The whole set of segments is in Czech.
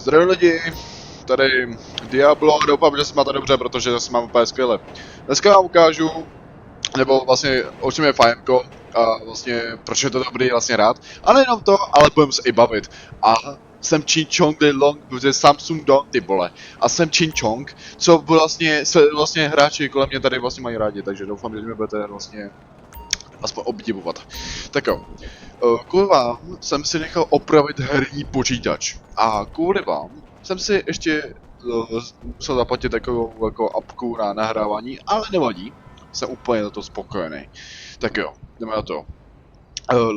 Zdravím lidi, tady Diablo, doufám, že se máte dobře, protože se mám úplně skvěle. Dneska vám ukážu, nebo vlastně o čem je Fajemko a vlastně proč je to dobrý vlastně rád. A nejenom to, ale budeme se i bavit. A jsem Ching Chong de Long, protože Samsung Dong, ty vole. A jsem Ching Chong, co vlastně hráči kolem mě tady vlastně mají rádi, takže doufám, že mě budete vlastně aspoň obdivovat. Tak jo. Kvůli vám jsem si nechal opravit herní počítač. A kvůli vám jsem si ještě musel zaplatit takovou jako apku na nahrávání, ale nevadí. Jsem úplně na to spokojený. Tak jo, jdeme na to.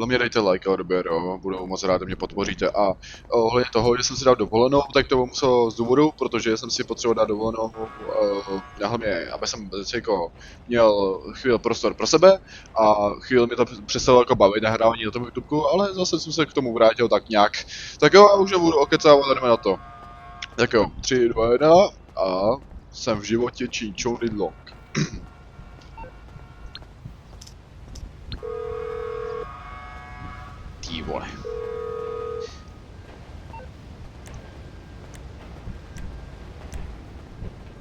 Mě dejte like a odběr, jo, budu moc rád, že mě podpoříte. A ohledně toho, že jsem si dal dovolenou, tak to muselo z důvodu, protože jsem si potřeboval dát dovolenou, hlavně, aby jsem jako měl chvíli prostor pro sebe a chvíli mi to přestalo jako bavit nahrávání na tom YouTube, ale zase jsem se k tomu vrátil tak nějak. Tak jo, a už nebudu okecávat, jdeme na to. Tak jo, 3, 2, 1 a jsem v životě Ching Chong de Long. Ty vole.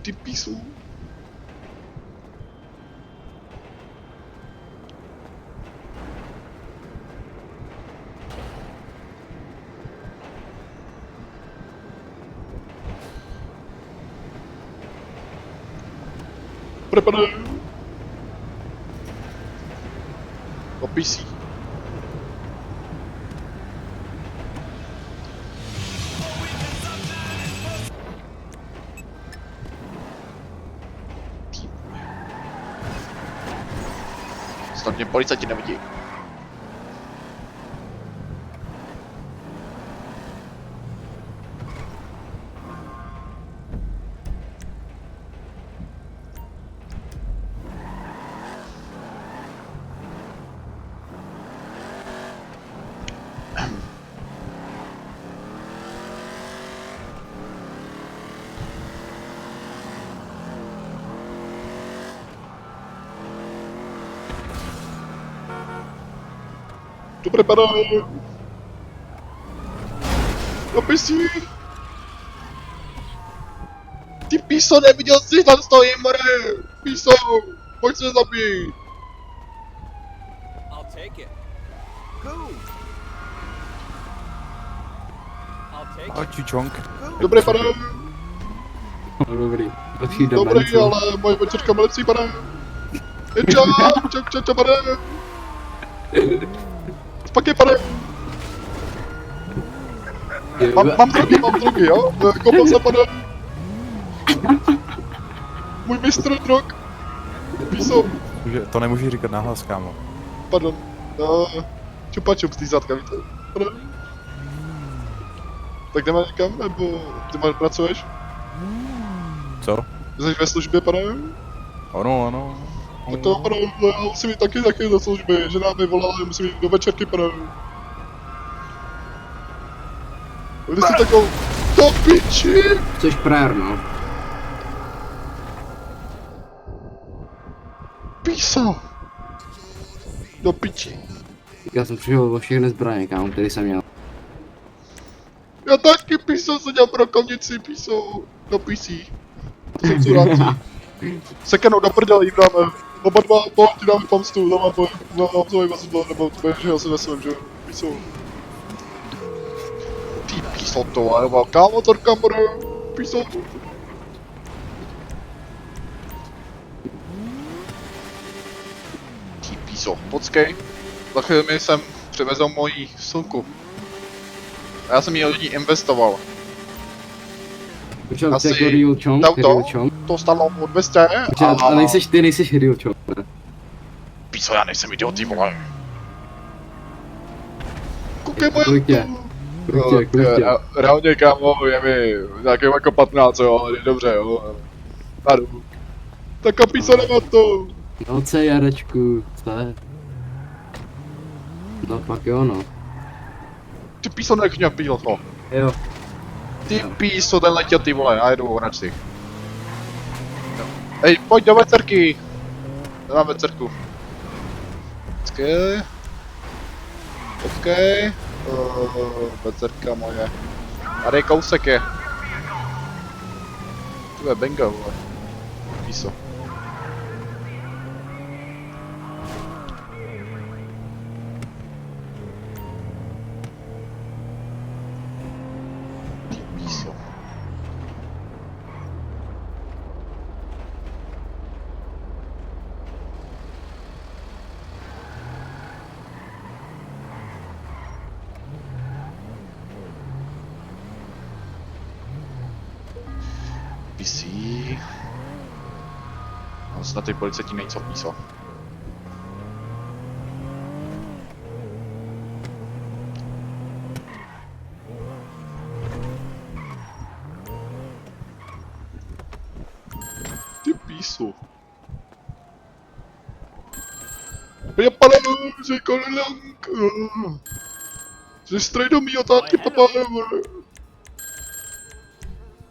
Ty písu. Preparuj. Opisí. Snad mě policajti nevidí. Tu preparuj. Opisí. Ty píso, neviděl jsi, tam stojím, more! Píso, pojď se zabít! I'll take it. Who? I'll take Ahoj, it. Čičonk. Who? Dobrý, pane, Dobrý. Lepší jdeme. dobrý, ale moje večerka má lepší, pane. Čau, pane. Spaky, pane. Mám drogy, jo? Koupil jsem, pane. Můj mistr drog. Píso, To nemůžeš říkat nahlas, kámo. pardon. Čupa čup z tý zadka, víte? Pane. Tak jdeme někam, nebo ty pracuješ? Co? Jsi ve službě, pane? Ano. Tak to, pane, já musím jít taky do služby, žena mi volala, že musím jít do večerky, pane. Když jsi takovou... Do piči! Chceš prajer, no. Píso! Do piči. Já jsem přišel o všechny zbraně, kámo, který jsem měl. Já taky, píso, jsem dělal brokovnici, píso. Do písí. To jsem curáci. Sekenou do prdele jim dáme. Oba dva, ti dáme pomstu, dáme svoji vazidlo, nebo že já se veselím, že píso. Ty píso, to je velká motorka, more. Píso. Ty píso, počkej. Za chvíli jsem přivezl moji slunku. A já jsem ji lidi investoval. Počkej, Asi ty jako Real Chong, Real Chong. To stalo o 200 Počkej, ale ty nejseš Real Chong, ne? Píso, já nejsem idiot, ty vole. Koukej moje Kolik tě? Kolik tě? Reálně, kámo, je mi nějakým jako 15, jo, ale dobře, jo. Naru. Tak a píso, nemá to. No co je, Jarečku, co je? No pak jo, no. Ty píso, nechňa píl to. Jo. Ty píso, ten letěl, ty vole, já jedu hned si. Ej, pojď do vecerky. Nemám vecerku. Počkej. Vecerka moje. Tady kousek je. To je bingo, vole. Píso. Píso. Pisí. No, snad ty policajti nejsou píso. Ty píso. Já pane, že kolelanka. Že stroj do mýho tátky, papa.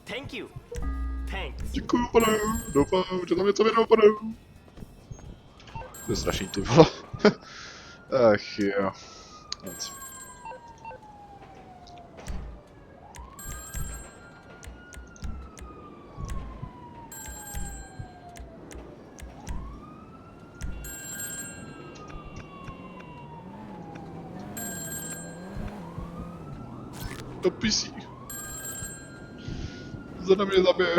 Thank you. Thanks. Děkuju, pane. Doufám, že tam něco věnou, pane. To je strašný, ty vole. Ach jo. Nic. To pisí. Zda mě zabije.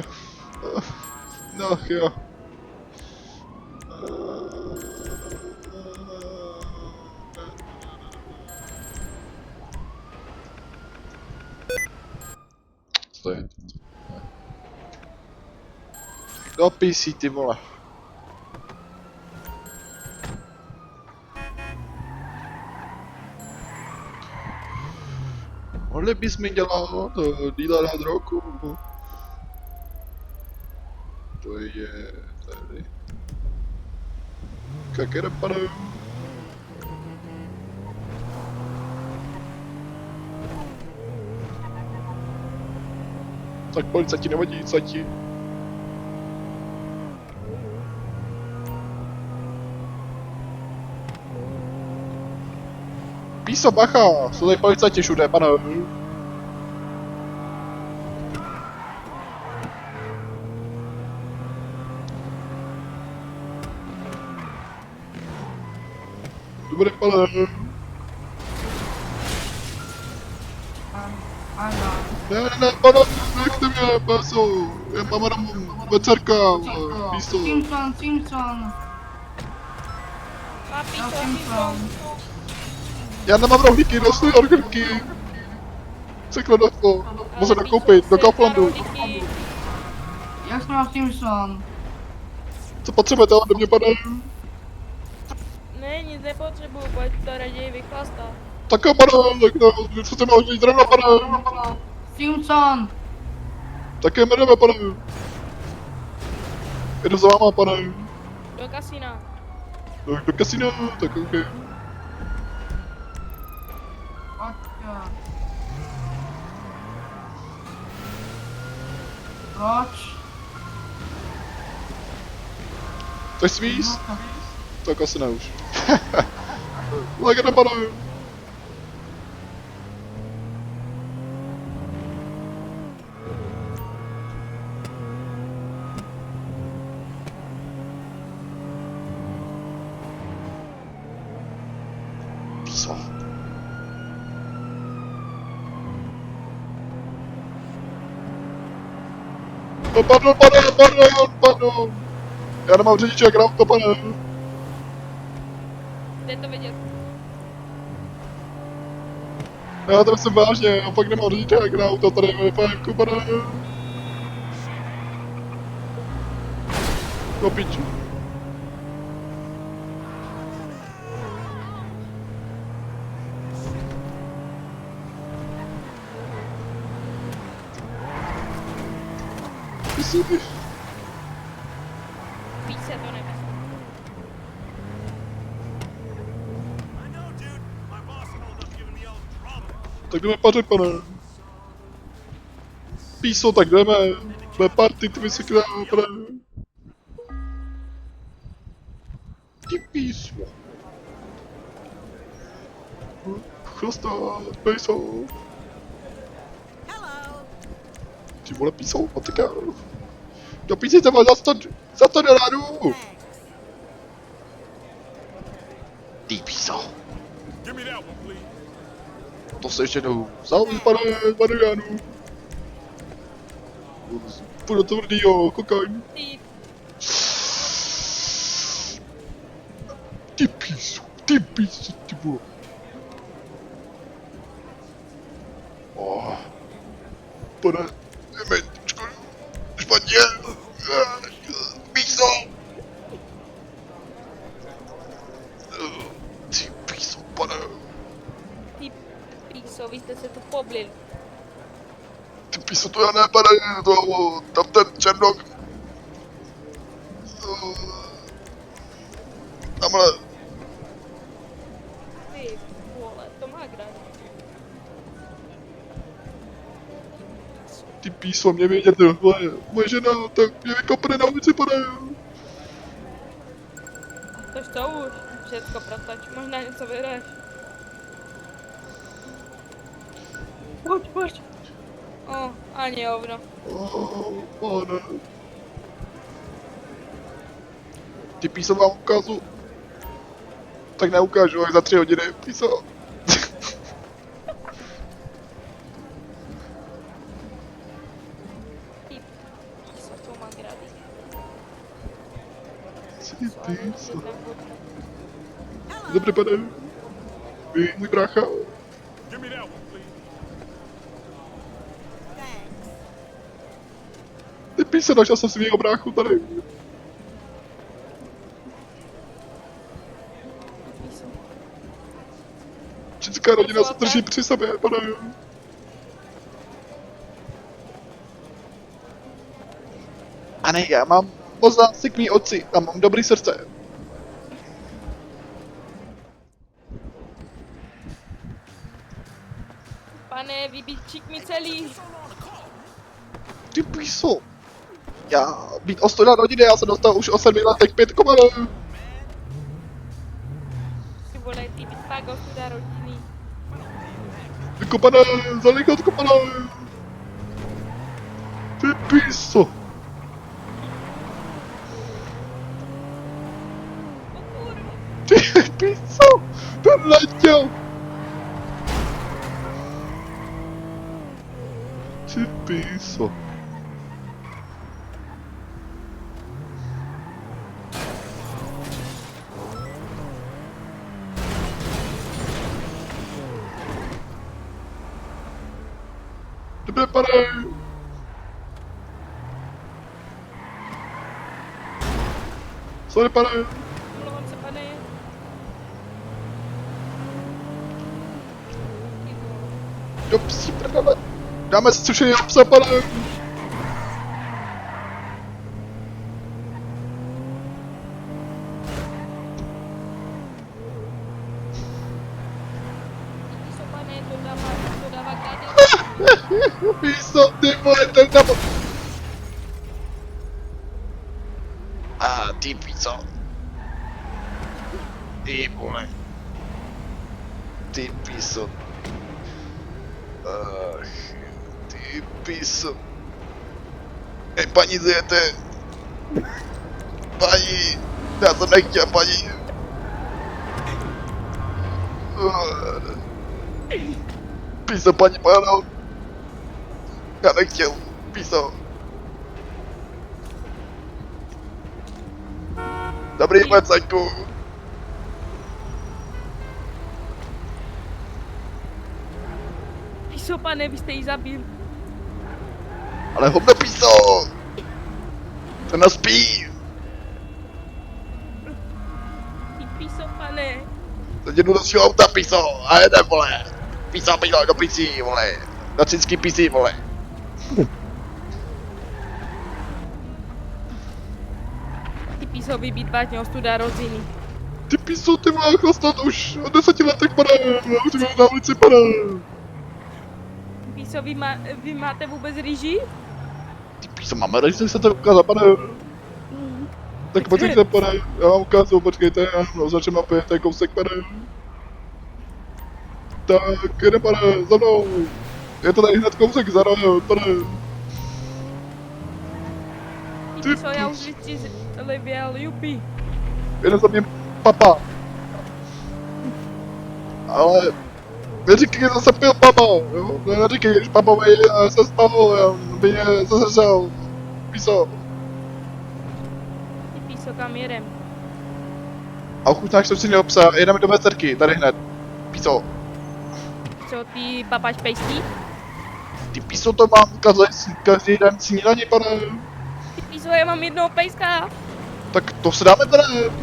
Ach jo. Co to je? Do PC, ty vole. Mohli bys mi dělat dílera drogu. To je tady. Kakere pane. Tak policajti nevadí, cati. Píso, bacha, jsou tady policajti všude, pane. Dobrý, pane. Ne, pane, nechte mě, píso. Já mám jenom večerka, píso. Simpson. Papi, No, to Simpson. Já nemám rohlíky, nosné orgánky. Překladovko. Můžu nakoupit, do Kauflandu. Jak jsme na Simpson? Co potřebujete ode mě, pane? Ne, nic nepotřebuju, pojď to raději vychlastat. Tak jo, pane, tak no, co se mi hodí zrovna, pane? Simpson! Také jmenujeme, pane. Jedu za váma, pane. Do kasína. Do kasína, tak ok. Počkej. Proč? Chceš svíst? Tak asi ne už. Legenda, pane. Co? No, pardon. Já nemám řidiče jak auto, pane. Jde to vidět. Já to myslím vážně, já fakt nemám řidiče jak auto tady ve fajnku, pane. No piču. Myslíš? Víc se to nemyslí. Tak jdeme pařit, pane. Píso, tak jdeme. Ve party, ty vysekne, pane. Ty píso. Chlasta, píso. Hello. Ty vole, písou, patika. Do písnice máš za 100 dolarů. Ty píso. To se ještě jednou. Salve, pane Jánu. Půjdu to tvrdýho, kokain. Ty, Ty píso, ty vole. Pane, Dementičko, špatně. Píso. Ty píso, pane. ty píso, vy jste se tu poblil. Ty píso, to já ne, pane, to, tam ten černok. Tamhle. Ty vole, to má grad. Ty píso, mě vědět, vole, moje žena, tak mě vykopne na ulici, pane. Tož to už, všecko protoč, možná něco vyhraješ. Pojď. O, ani hovno. Pane. Ty píso vám ukážu. Tak neukážu, až za 3 hodiny, píso. Ty píso, to má grady. Ty píso. Jedna furt. Dobrý, pane. Vy, můj brácha. Ty píso, našel jsem svýho bráchu tady. Píso. Česká rodina se drží při sobě, pane. A ne, já mám moc lásky k mý otci a mám dobrý srdce. Pane, vybíčík mi celý. Ty píso. Já být ostuda rodiny, já jsem dostal už o 7 letech 5 komanů. Ty vole, ty být fakt ostuda rodiny. Vykopané, zalík odkopané. Ty píso. Ty píso, ten letěl. Ty píso. Dobré, pane. Sorry, pane. Omlouvám se, pane. Ty vole. Do psí prdele. Dáme si sušený obsa, pane. Píso, pane, to dává grady. Píso, ty vole, ten tam... Ty píso. Ty vole. Ty píso. Ty píso. Hej, paní, zjete. Paní, já jsem nechtěl, paní. Píso, paní, páno. Já nechtěl, píso. Dobrý policajtku. Píso, pane, vy jste jí zabil. Ale hovno píso. Ona spí. Ty píso, pane. Teď jdu do svého auta, píso. A jede, vole. Píso, do písí, vole. Do cinský písí, vole. Ty píso, vy být vážně ostuda rodiny. Ty píso, ty vole, chlastat už od 10 letech, pane. Já už mám na ulici, pane. Píso, vy máte vůbec rýži? Ty píso, máme rejstřík se to ukázat, pane. Tak počkejte, pane. Já vám ukážu, počkejte. Já označím mapy, to je kousek, pane. Tak, jde, pane, za mnou. Je to tady hned kousek za rohem, pane. Co já už vyčízlivěl, jupi. Jenom za mě papa. Ale neříkej, že jsem pil papa, jo? Neříkej, že papa mi se spavil, jo? By mě zazřel. Píso. Ty píso, kam jedem? A ochutnáš to si měl psa, jedeme do Vecerky, tady hned. Píso. Co, ty papáš pejstí? Ty píso, to mám každý den snídaní, pane. Ty píso, já mám jednoho pejska. Tak to se dáme,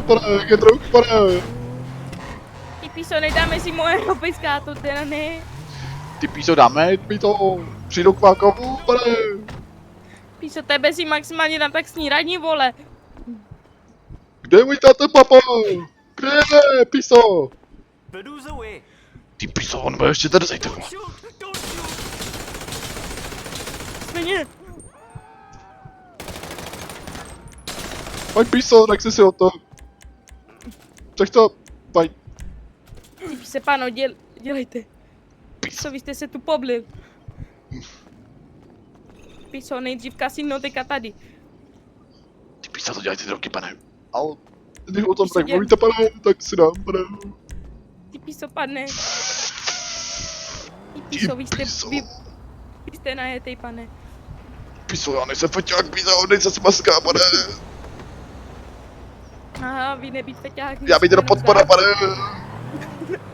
pane, jak je druh, pane. Ty píso, nedáme si mojeho pejska, to teda ne. Ty píso, dáme, mi to přijdu k Vákovu, pane. Píso, tebe si maximálně dám tak snídaní, vole. Kde je můj táta, papa? Kde je, píso? But who's away? Ty píso, on bude ještě tady zajít. Don't shoot! Don't shoot! Svině. Pojď píso, nech si o to. Tak to, pojď. Ty píse, páno, dělejte. Píso, vy jste se tu poblil. Píso, nejdřív kasino, teďka tady. Ty píso, to dělají ty drogy, pane. Ale když o tom Píso, tak mluvíte, pane, tak si dám, pane. Ty píso, padne. Ty píso, vy jste najetej, pane. Píso, já nejsem feťák, píso, nejsem smaska, pane. Aha, vy nebýt feťák. Já bych jenom podpora, pane.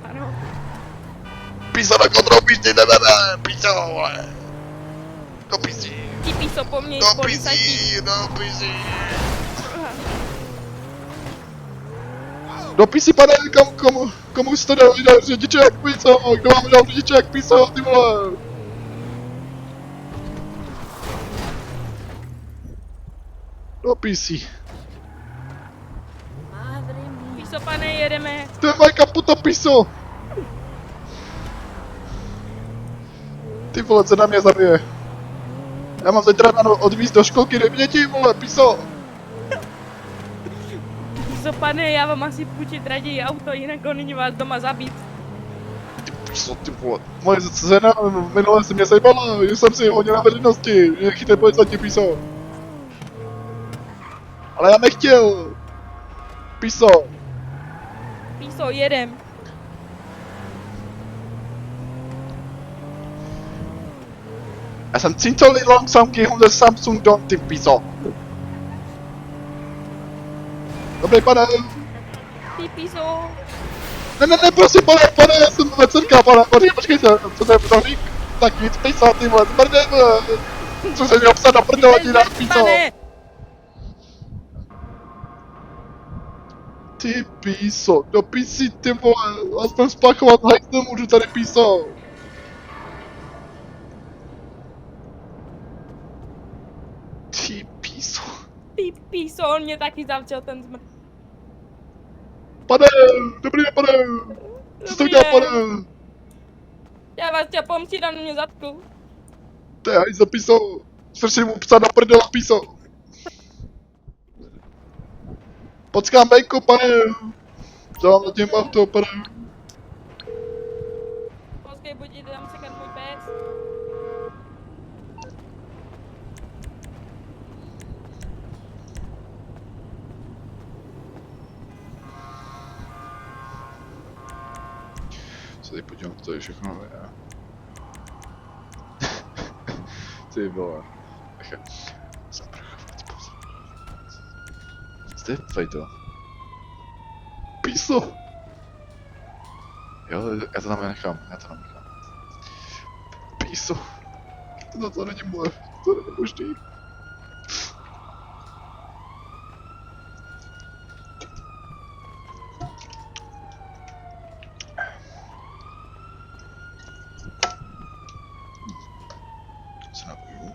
Ano. Píso na kontrolu, píšti, ne, píso, vole. Do písí, Ty píso, po mně, do policajti. písí, do písí. Do písí, pane, komu jste dal řidičák, píso, kdo vám dal řidičák, píso, ty vole. Do písí. Píso, pane, jedeme. To je moje kaputa, píso. Ty vole, co na mě zabije. Já mám zítra ráno odvízt do školky 2 děti, vole, píso. Píso, pane, já vám asi půjčit raději auto, jinak oni vás doma zabít. Ty píso, ty vole. Moje žena minule si mě sejbala, že jsem si hodně na veřejnosti, že chytej policajti, píso. Ale já nechtěl. Píso. Píso, jedem. Já jsem ziemlich langsam gehen und Samsung Don, ty píso. Dobrý, pane. Ty píso. Ne, prosím, pane, já jsem Vecerka, pane, počkejte, co to je prohlík? Tak nic, píso, ty vole, zmrdej, vole. Co se měl psat na prdele, ti dám, píso. Pane. Ty píso, do písi, ty vole, aspoň splachovat hajt nemůžu tady, píso. Ty píso. Ty píso, on mě taky zavřel ten zmrt. Pane, dobrý den, pane. Co to udělal, pane? Já vás chtěl pomstít, on mě zatkl. To je hajzl, píso. Svrši mu psa na prdele, píso. Počkám venku, pane. Dělám na tím auto, pane. Počkej, buď dám sekat můj pes. Se teď podívám, co je všechno, já. Ty vole. Zdepfej to. Píso! Jo, já to tam nechám, Píso. To není moje, to není možný. Co napiju?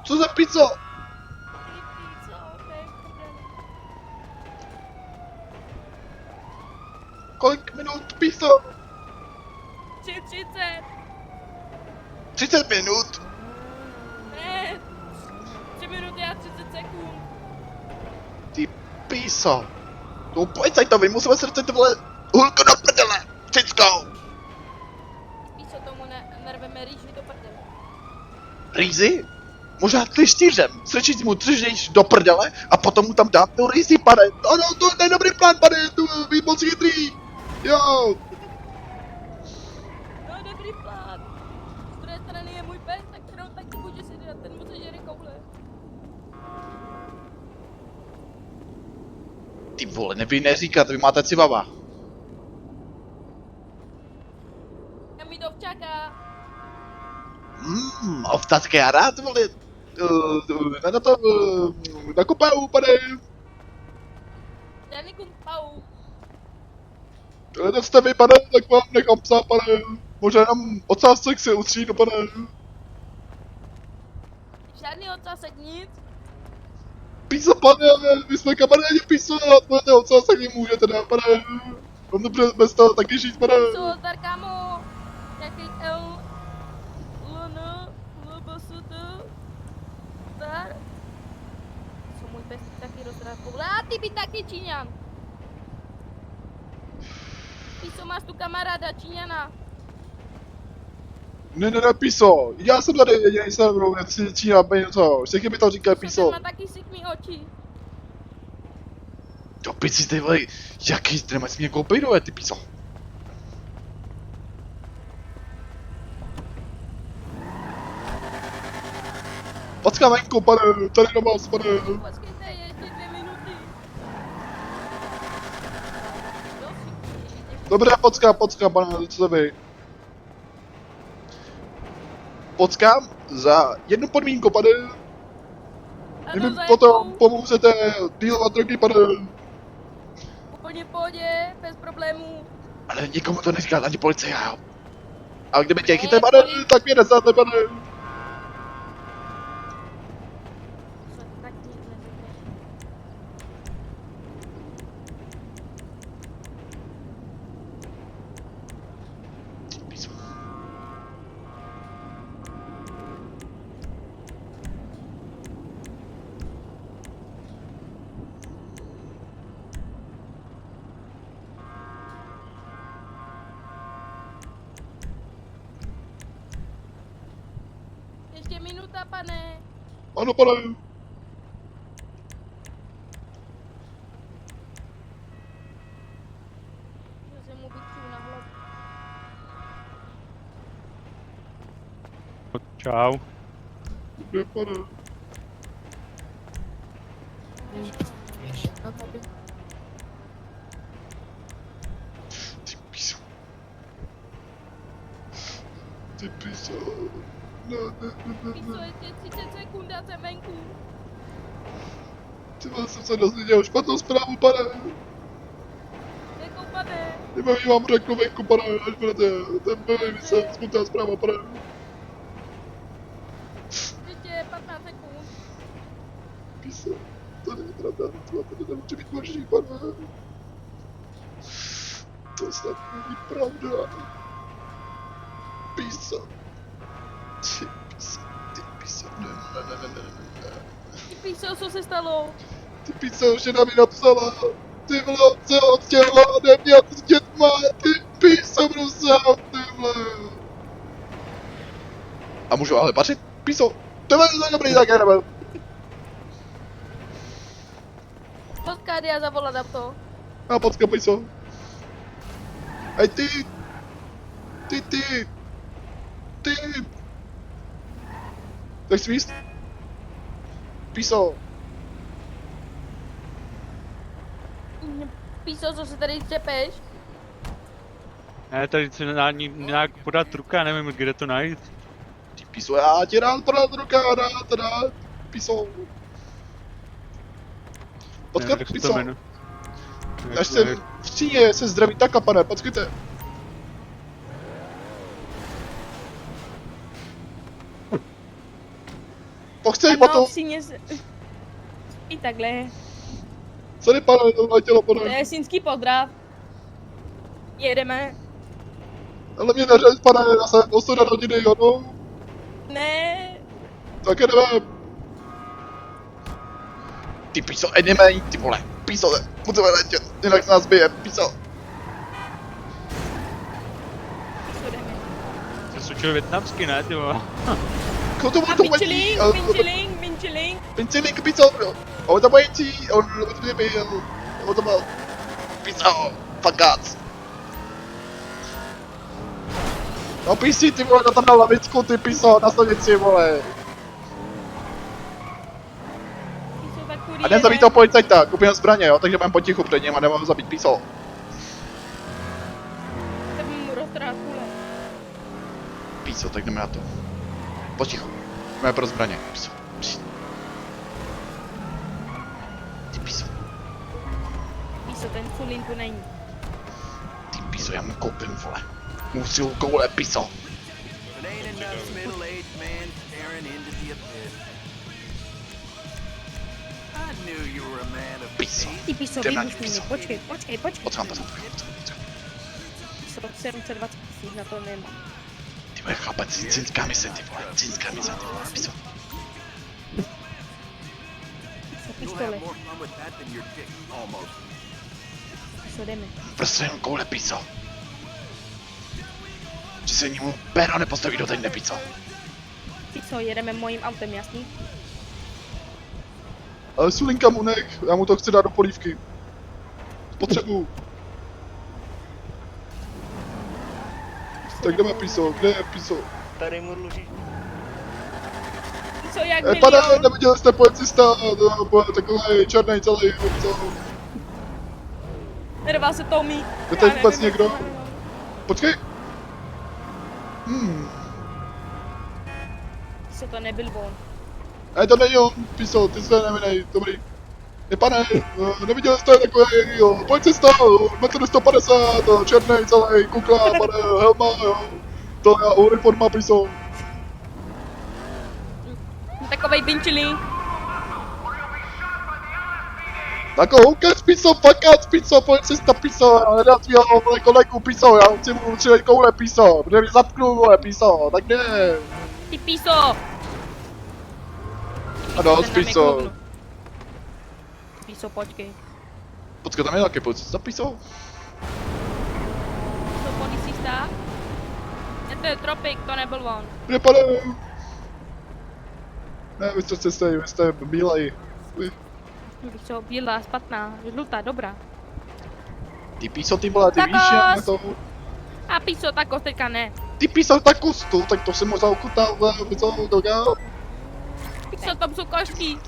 Co za pizza? Kolik minut pizza? 30. 30 minut? Ne. 3 minuty a 30 sekund. Ty pizza. To policajtovi, musíme se dostat, ty vole, hulko do prdele. Cickou! Píso, tomu nerveme rýži do prdele. Rýzy? Možná klíštýřem. Strčit mu držíš do prdele a potom mu tam dát tu rýzi, pane. Ano, to je dobrý plán, pane, tu vy moc chytrý. Jo. No, dobrý plán. Z druhé strany je můj pes, tak kterou taky může si dát, ten mu sežere koule. Ty vole, neříkat, vy máte cibaba. Já mi do včáka. Ovtačky já rád, vole. Na to, na kopau, pane. Žádný kumpau. To jste vy, pane, tak vám nechám psát, pane. Možná jenom ocásek si utřínu, pane. Žádný ocásek, nic. Píso, pane, my jsme kamarádi píso, a to ocásek nemůžete dát, pane. Mám to bez toho taky žít, pane. Co, zdar kámo. Jaký L... LN... LBSD... Zdar. Co, můj pes taky rozhrát koule. A ty by taky Číňan. Píso, máš tu kamaráda Číňana. Ne, píso, já jsem tady jediný jsem mnou, Čína, něco, všichni mi to říkají píso. Má taky sikmý oči. Do pici, ty vole, jaký, ty nemáš mě koupejnové, ty píso. Počkej venku, pane, tady na vás, pane. Počkejte, ještě 2 minuty. Dobré, počkej, pane, co to vy? Počkám za jednu podmínku, pane. Vy mi potom pomůžete dealovat drogy, pane. Úplně v pohodě, bez problémů. Ale nikomu to neříká, ani policie, jo. A kdyby tě chytli, pane, tak mě nezáte, pane. Tak nic neřekneš. Píso. Ještě minuta, pane. Ano, pane. Že se mu vyču na hlavu. Čau. Dobré, pane. Ty píso. Ty píso. Píso, ještě 30 sekund a jsem venku. Ty vás jsem se dozvěděl špatnou zprávu, pane. Jakou, pane? Nevím, vám řeknu venku, pane, až budete, ten byl jsem smutná zpráva, pane. Ještě 15 sekund. Píso, to není pravda, to nemůže být možný, pane. To snad není pravda. Píso. Ty píso, ne. Ty píso, co se stalo? Ty píso, žena mi napsala. Ty vole, se odtěhla, neměl s dětma, ty píso, prosím, ty vole. A můžu ale pařit? Píso, to je dobrý, tak já nebudu. Poskády a zavolat na to. A počkej, píso. Hej, ty. Tak svíst? Píso. Píso, co se tady třepeš? Ne, tady se nedá nějak podat ruka, nevím, kde to najít. Ty píso, já ti rád podat ruka, rád. Píso. Počkej, Nevím, jak se to píso. jmenuje. Až jsem v Číně se zdraví taka, pane, počkejte. Pochcej Ano, potom. síně se... I takhle. Sorry, pane, to letělo, To pane. je sínský pozdrav. Jedeme. Ale mě neřeš, pane, já jsem ostuda rodiny, ano. Ne. Tak jdeme. Ty píso, jdeme, ty vole. Píso, musíme letět, jinak se nás bije, píso. učil větnamsky, ne, ty vole? Kdo to A bude Minčiling. Pinceling piso, o to bojící, o to byl piso, fakác. No písi, ty vole, tam na lavicku, ty piso, na stanici, vole. Piso, tak A nezabít toho policajta, koupím zbraně, jo, takže budeme potichu před ním a nemám zabít piso. Jsem mu roztrhal kule. Piso, tak jdeme na to. Potichu. Jdeme pro zbraně, piso. Ty piso, Piso, ten Sulín tu není. ty piso, já mu koupím, vole. Musím koule, piso. It ain't enough middle-aged man staring into the abyss. I knew you were a man of Piso. Ty piso, Jdem na vybuš mi, piso. počkej. Potřebám. Piso, 720 000 na to nemám. Ty vole, chlapec, cinská mise, ty vole, piso. Piso, You'll pistole. have more fun with that than your dick, almost. Piso, jdeme. Prostě jen koule, piso. Že se němu péro nepostaví do teď piso. Piso, jedeme mojím autem, jasný? Ale Sulinka mu nech, já mu to chci dát do polívky. Potřebuju. Tak jdeme piso, kde je piso? Piso, jak Pane, milion. neviděl jste policista, takový černý celý, piso. Nerval se Tommy. Je tady Já vůbec nevím, někdo? jak to jmenuje. Počkej. Piso, to nebyl on. To není on, piso, ty se nevinej, dobrý. Pane, neviděl jste takový policista, metr 150, černý celý, kukla, pane, helma, jo. To je uniforma, piso. Takovej pinčilík. Takovou kec, piso, fakat, piso, policista, piso, já nedám svýho kolegu, piso, já chci mu přijít koule, piso, kde mě zapknu, vole, piso, tak ne. Ty piso. Ano, Ten nám je piso. klubnu. Piso, počkej. Počkej, tam je taky policista, piso. Piso, policista. Ne, to je Tropik, to nebyl on. Kde pane? Ne, vy jste bílej. Piso, bílá, špatná, žlutá, dobrá. Ty piso, ty vole, ty Takos! víš, jak je to? A piso, tak teďka ne. Ty piso, tak kustu, tak to si možná ochutnal, piso, doga. Piso, tam jsou košky.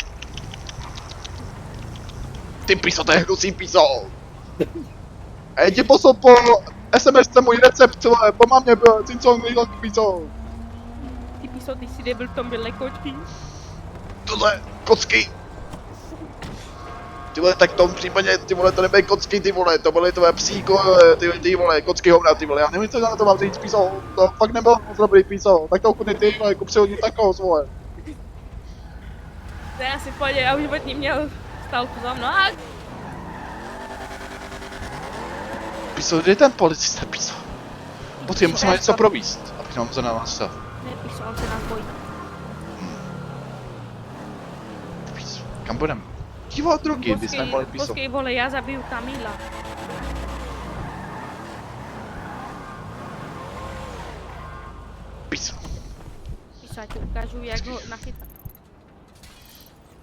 Ty piso, to je hnusný piso. A já ti poslal po SMS můj recept, vole, po mámě byl cincong lílok, piso. Ty piso, ty si nebyl v tom byly kočky. Tohle, kocky. Ty vole, tak v tom případě, ty vole, to nebyly kocky, ty vole, to byly tvoje psí, ty vole, kocky hovna, ty vole, já nevím, co na to mám říct, piso, to fakt nebylo moc dobrý, piso, tak to ochutnej ty, vole, kup si hodně takos, vole. To já si v pohodě, já už od ní měl stálku za mnou. A Piso, kde je ten policista, piso? Potřebuji, musím něco províst, abych nám za nás stav. ne, piso, on se nás bojí. Piso, kam budem? Díval drogy, bys neboli piso. Počkej, vole, já zabiju Kamila. Piso, Piso, já ti ukážu, jak ho nachytat.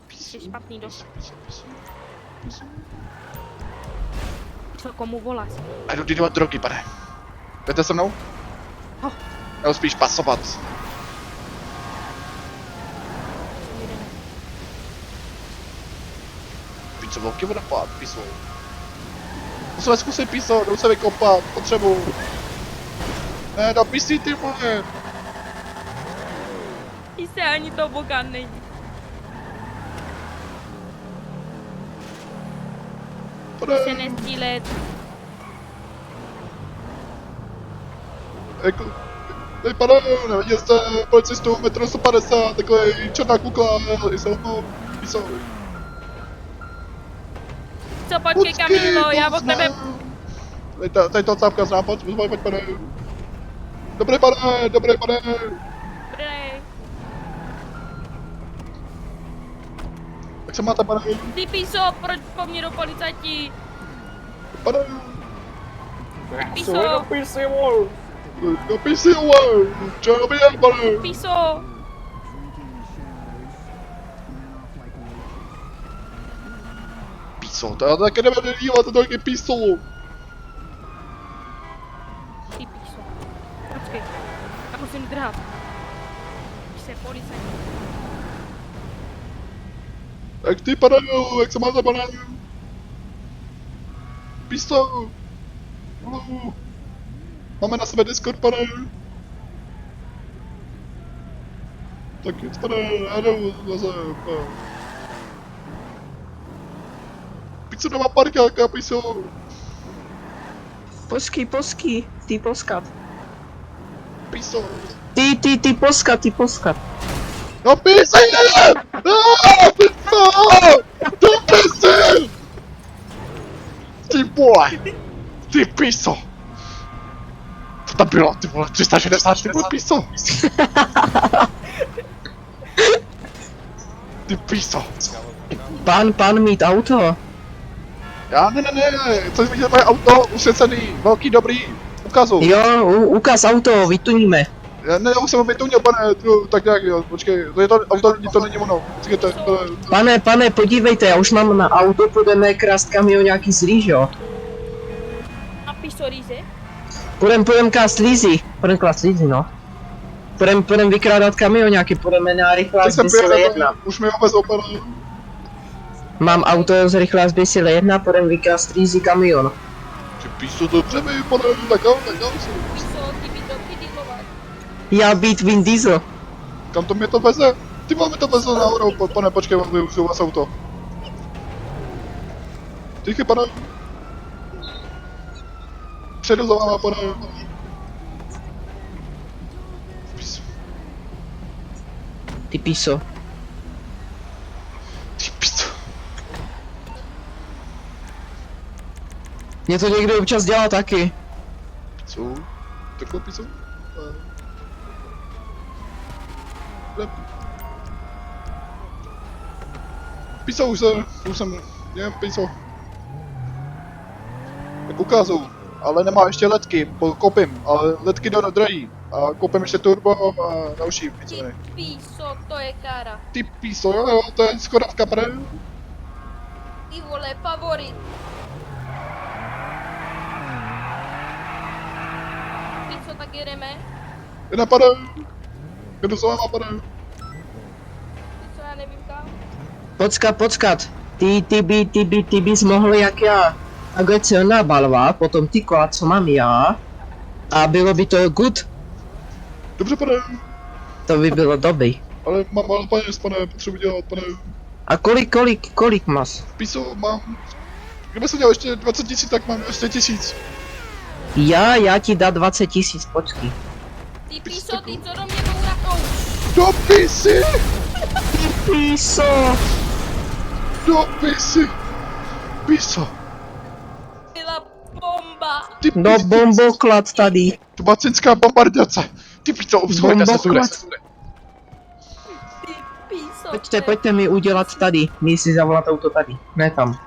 piso, Je špatný dost. piso. Piso, komu voláš? A jdu dělat drogy, pane. Jdete se mnou? Oh. Nebo spíš pasovat. Piso, velký vodopád, piso. Musíme zkusit piso, jdu se vykopat, potřebuju. Ne, do pisí, ty vole. Piso, ani to boka není. Se nestílet. Jako, hej pane, neviděl jste policistu metr 150, takový černá kukla, i se mnou, piso. Co, počkej, Kamilo, já od tebe... Tady to cápka znám, pojď pane. Dobrý pane, dobrý pane. Dobrý. Jak se máte, pane? Ty piso, proč po mně do policajti? Pane, Piso, Do písi, vole! Čeho by jen, pane? Piso! Píso, to já taky nebudu dívat, to taky píso. Ty piso. Počkej, ja musím drát. Píše policajt. Jak ty, pane, jak se máte, pane? Píso. Máme na sebe Discord, pane. Tak nic, pane, já jdu zase, Píso nemá parkáka, píso. Posky, ty poskat. Píso. Ty poskat. No píso, píso! Do písi! Ty vole! Ty píso! Co tam bylo, ty vole, 364 píso! Ty píso! Pán mít auto. Já ne, chceš vidět moje auto, usvěcený, velký, dobrý, ukazu. Jo, ukaz auto, vytuníme. Já ne, už jsem ho vytunil, pane, tak nějak, jo, počkej, to je to auto, to není ono, počkejte, to je... Pane, podívejte, já už mám na auto, půjdeme krást kamioňáky z rýž, jo. A piso rýže? Půjdem krást lízy, no. Půjdem vykrádat kamioňáky, půjdeme na rychlá Teď jsem zbysile přijel, 1. už mi ho vezl, pane. Mám auto z rychlá zbysile 1, půjdem vykrást rýzy kamion. Ty píso, dobře mi, pane, tak jo, si. Piso, ty by to vydilovat. Já být Vin Diesel. Kam to mě to veze? Ty máme to vezl nahoru, pane, počkej, využiju vás auto. Díky, pane. Přejdu za váma, pane. Píso. Ty piso. Ty píso. Mě to někdo občas dělá taky. Co? Takhle píso? Píso, už jsem, píso. Tak ukážu, ale nemá ještě ledky, kopím, ale ledky dodrají. A koupím ještě turbo a další Ty pícoviny. piso, to je kára. Ty píso, jo, to je skodavka, pane. Ty vole, favorit. Piso, tak jedeme. Jde, pane. Jdu za váma, pane. Piso, já nevím kam. Počkat. Ty bys mohl jak já. Takhle se nabalovat, potom ty kola, co mám já. A bylo by to good. Dobře, pane. To by bylo dobrý. Ale mám málo peněz, pane, potřebuji dělat, pane. A kolik máš? Píso, mám... Kdyby jsem dělal ještě 20 000, tak mám ještě 1000. Já ti dá 20 000, počkej. Ty piso, ty co do mě bourakou. Do písi! Piso! Do písi! Píso! Byla bomba. Ty No bomboklad tady. To byla cinská bombardace! Ty píso, obsluhujte se, Bomboklad. sude. Ty piso. Pojďte mi udělat tady. My si zavolat auto tady, ne tam.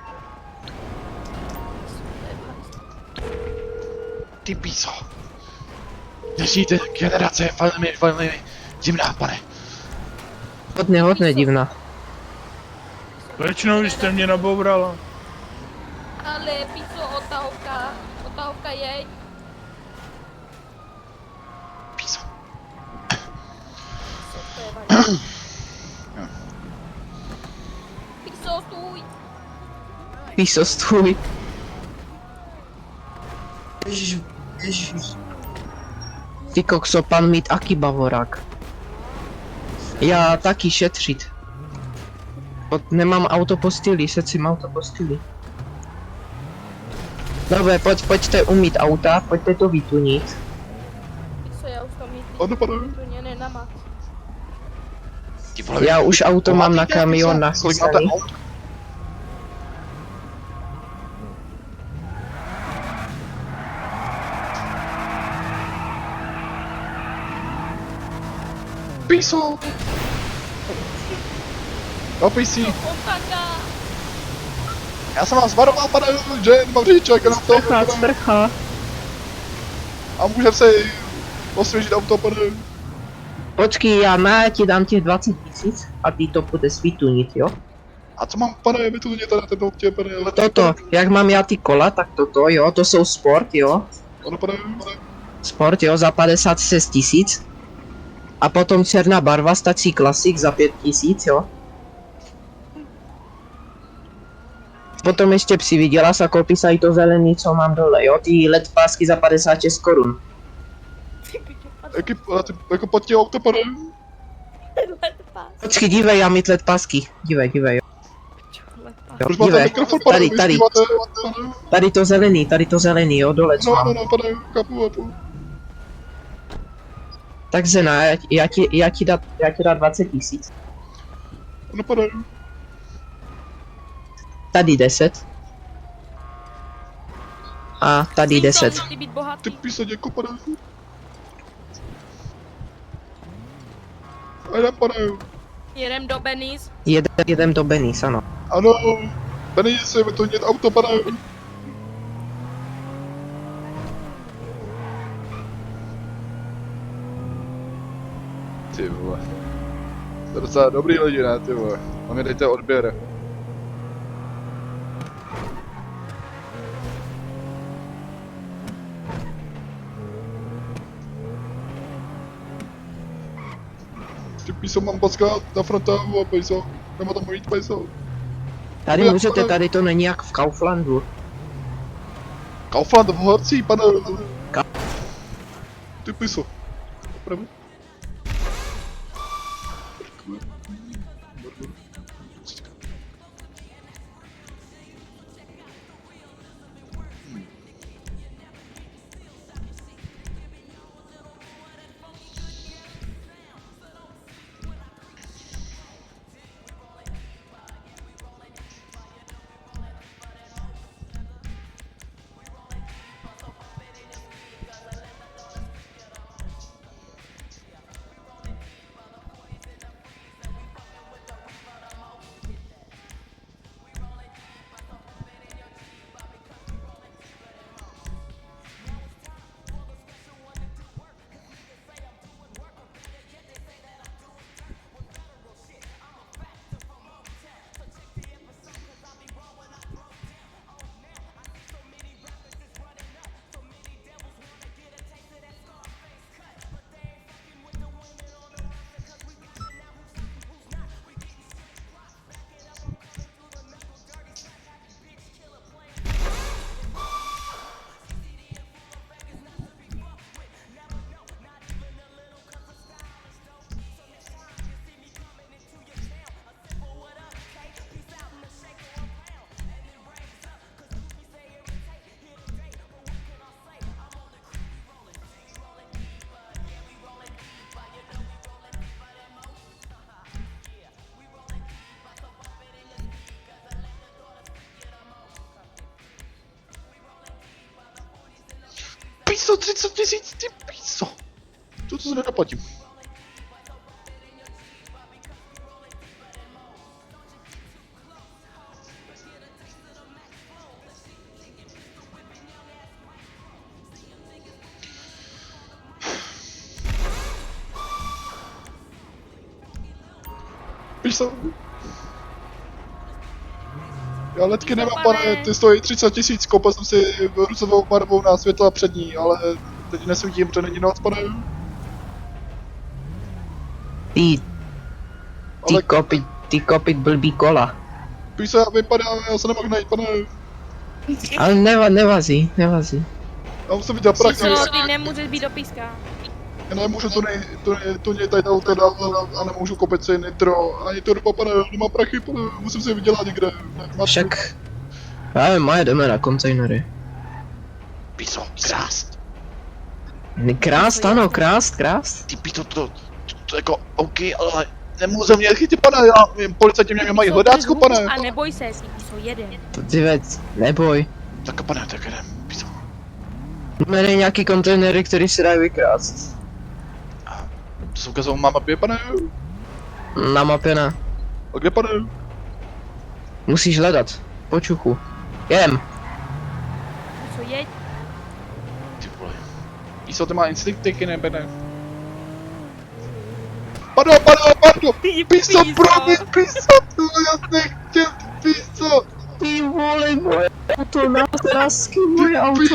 Ty píso! Dnešní generace je velmi divná, pane. Hodně divná. Většinou, když jste mě nabourala. Ale piso, otávka jeď. Píso. Piso, stůj. Piso, stůj. Ty kokso, pan mít aký bavorák. Já taky šetřit. Nemám auto postýlí, šetřím auto postýlí. Dobré, pojďte umít auta, pojďte to vytunit. Piso, já už to mít. Ano, pane. To mě nenamá. Ty vole, Já už auto mám na kolik kamion máte nachystaný. aut? Píso! No písí, Otaka. já jsem vás varoval, pane, že nemám řidičák na to. Sprcha. A můžeme se osvěžit auto, pane. Počkej, já ti dám těch 20 000 a ty to budeš vytunit, jo? A co mám, pane, vy tu tady na ten autě, pane? Toto, jak mám já ty kola, tak toto, jo, to jsou sport, jo? Ano, pane. Sport, jo, za 56 000. A potom černá barva stačí klasik za 5 000, jo? Potom ještě přivyděláš a koupíš i to zelený, co mám dole, jo? Ty LED pásky za 56 korun. Jako pod tím auto, pane. Počkej, dívej, já mít LED pásky. Dívej, jo. Proč máte Dívej, mikrofon, pane? tady, Vy tady. zpíváte, pane. Tady to zelený, jo, dole, co No, mám. no, pane, kapu. Takže ne, já ti dám 20 000. No, pane. Tady 10. A tady 10. Ty být bohatý. Ty píse, děkuji, pane. A jdem, pane. Jedem do Benny's. Jedem do Benny's, ano. Ano. Benny, si vytunit auto, pane. Ty vole. To je docela dobrý lidi, ne, ty vole. A mi dejte odběr. Ty píso mám paskat na frontávu a pejso. Nemá tam mít pejso. Tady můžete, tady to není jak v Kauflandu. Kaufland v Horcí, pane. Ty píso. Opravdu? Píso, 30 000, ty píso. To se nedoplatím. Píso. Já letky nemám, pane, ty stojí 30 000, koupil jsem si růzovou barvou na světla přední, ale teď nesvítím, protože není noc, pane. Ty kopit blbý kola. Píso, já vypadá, já se nemohu najít, pane. Ale nevazí. Já musím vidět prach, Píso, ty nemůžeš být do píska. já nemůžu to tady auto dát a nemůžu koupit si nitro, ani to doba, pane, nemám prachy, pane, musím si vydělat někde. Však... Já jdeme na kontejnery. Píso, krást. Krást, ano, krást. Ty píso, to jako, OK, ale nemůžu mě chytit, pane, policajti mě mají hledácku, pane. A neboj se, ty Píso, jedem. Ty věc, neboj. Tak pane, tak jdem, píso. Máme nějaký kontejnery, který se dají vykrást. To se ukazalo na mapě, pane. Na mapě ne. A kde, pane? Musíš hledat. Po čuchu. Jdem. Píso, jeď. Ty vole. Piso, ty má instinkty, ne? Pardon! Piso, promiň, piso, to já nechtěl, piso! Ty vole, moje auto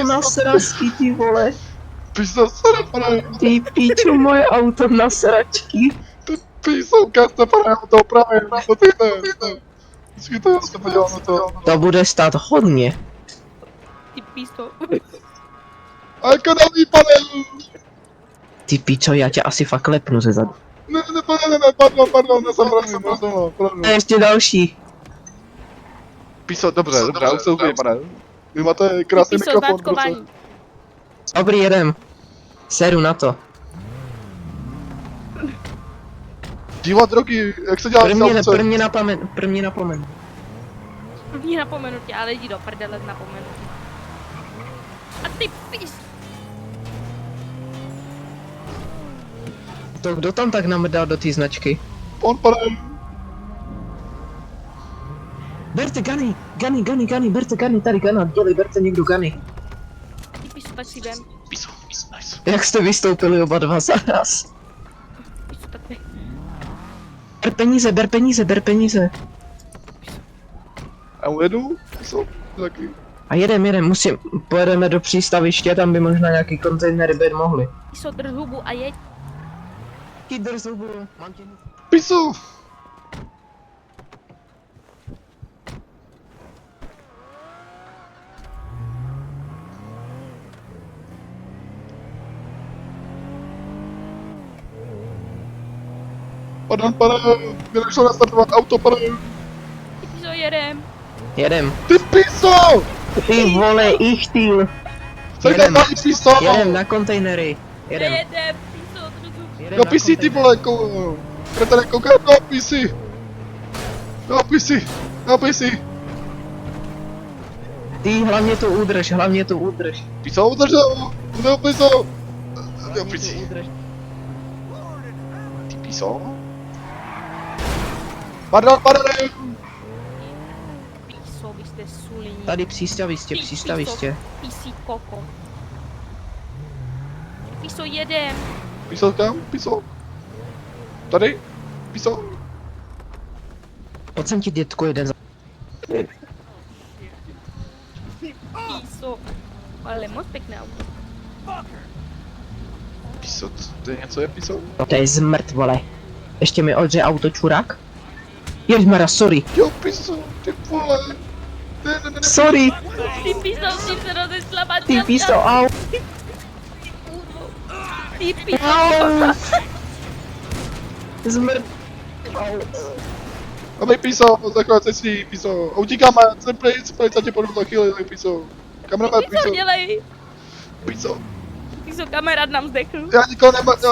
na sračky, ty vole. Piso, sorry, pane, Ty píču, moje auto na sračky. ty piso, ukážte, pane, já to opravím, to ty ne. Vždycky to já se podívám na to. To bude stát hodně. Ty píso. A ekonomí, pane! Ty píčo, já tě asi fakt lepnu ze zadu. Ne, pardon, já jsem pardon. A ještě další. Piso, dobře, já už se úplně, pane. Vy máte krásný Píso, mikrofon, zátkování. Dobrý, jedem. Seru na to. Dívat drogy, jak se dělá salce? První napomen. První napomenutí, ale jdi do prdele napomenutí. A ty pís. To kdo tam tak namrdal do té značky? On, pane. Berte gany, berte gany, tady gana, dělej, berte někdo gany. Ty píso, tak si vem. Piso, nice. Jak jste vystoupili oba dva zaraz? Píso, tak vem. Ber peníze. Já ujedu, piso, taky. A jedem, pojedeme do přístaviště, tam by možná nějaký kontejnery být mohli. Píso, drž hubu a jeď. Kydr zubu, mám tě... Piso! Pardon, pane, mě nešlo nastartovat auto, pane. Ty píso, jedem. Jedem. Ty piso! Ty vole, ichtýl. Co jde tady piso? Jedem na kontejnery. Jedem. Nejedem, píso, drž hubu. Jedem Do na pisí, ty kontejnery. vole, Kretane, koukej, do pisí. Do pisí. Ty hlavně to udrž. Piso, udržel, do piso. Do pisí. Ty piso? Pardon. Píso, vy jste sulí. Tady přístaviště. Písí koko. Píso, jedem. Piso kam? Piso? Tady? Piso? Pojď sem ti dětku jeden za... Píso. Ale moc pěkné auto. Piso, to je něco, je piso? To je zmrt, vole. Ještě mi odře auto čurák? Ježmara, sorry. Jo, piso, ty vole. Ne. Sorry. Ty píso, s tím se rozesla Ty písto, au. Ty píso. Au. Zmrt. Au. Dobrý piso, zachovát se si, piso. Utíkáme, jsem policajtě půjdu za chvíli, piso. Kameraman, Píso, piso. dělej. Piso. Píso, kamarád nám zdechl. Já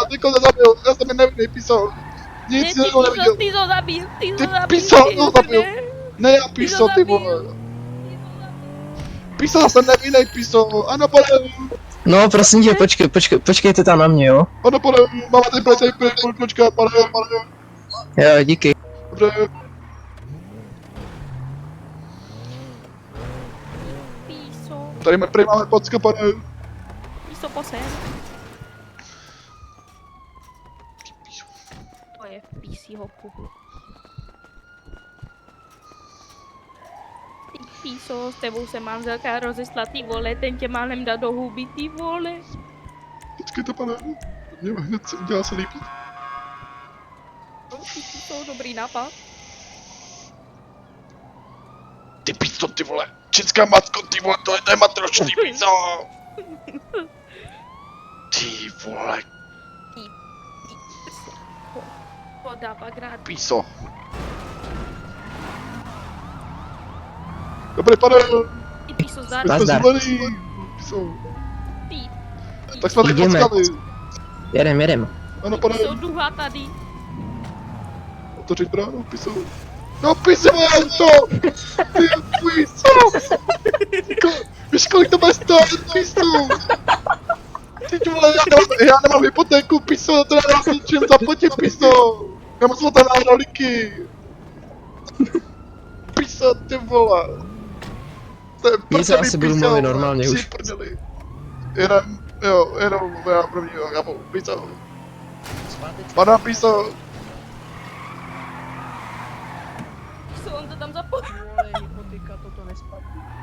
nikoho nezabil, já jsem nevinný, piso. Ne, Nic ty jiného píso, neviděl. ty to zabil. Ty piso, to zabil. Ne. Ne, já piso, ty vole. Piso, já jsem nevinný, piso. Ano, pane. No, prosím tě, počkejte tam na mě, jo? Ano, pane, máme tady policajt, počkat, pane. Jo, díky. Dobře. Píso, Tady máme pocka, pane. píso, posem. To je v písího pubu. Ty píso, s tebou se manželka rozesla, ty vole, ten tě málem dá do huby, ty vole. Počkejte, pane. Mě hned se udělá se líbí. Ty píso, dobrý nápad. Ty piso, ty vole. Česká matko, ty vole, to je matročný piso. Ty vole, Podává grát. piso. Dobrý, pane. Ty píso, zdar. My jsme Nazdar. zvolený. Piso. Ty Tak jsme teď Jdeme. pockali. Jedem. Ano, pane. píso, duha tady. Otočit bránu, piso. No, piso, moje auto! Ty piso! Víš, kolik to bude stát, piso? Ty vole, já nemám hypotéku, piso, to nedám si čím zaplatit, piso! Já musím tam na rolíky. Piso, ty vole. To je Nic, já si budu mluvit normálně už. Prdeli. Jedem. Jo, jenom já první, chápu, piso. Pana piso. Co on to tam zapojil?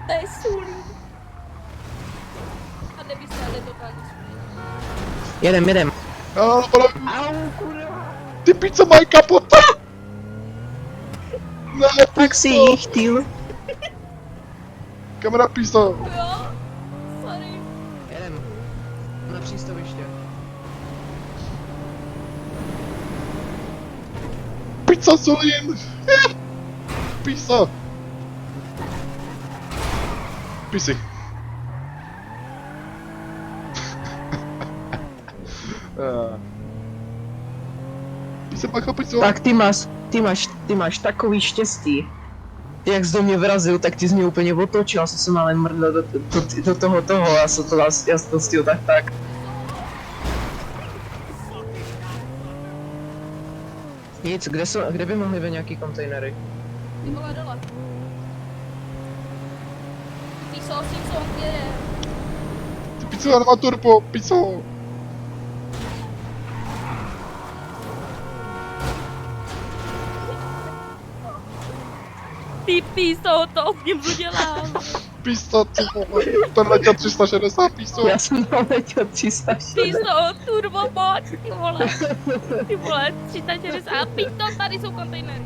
To je sulí. A nevystále totální sulí. Jedem. Jo, pana, Au, kurva. ty pico mají kapota. Ne, Tak si jich, chtěl. kamera piso. Jo, sorry. Jedem. Na přístaviště. Pizza Solín. Piso. Pisy. Pise pacha, piso. Tak ty máš takový štěstí. Ty jak jsi do mě vrazil, tak ty jsi mě úplně otočil, já jsem se ale mrdl do toho, já jsem to stihl tak. Nic, kde by mohly být nějaký kontejnery? Ty vole dole. Písal Simpson, kde je? Ty pico nemá turbo, piso. Ty píso, to v něm udělal. Piso, ty vole. Ten letěl 360, piso. Já jsem tam letěl 360. Píso, turbo moc, ty vole. Ty vole, 360, píso, tady jsou kontejnery.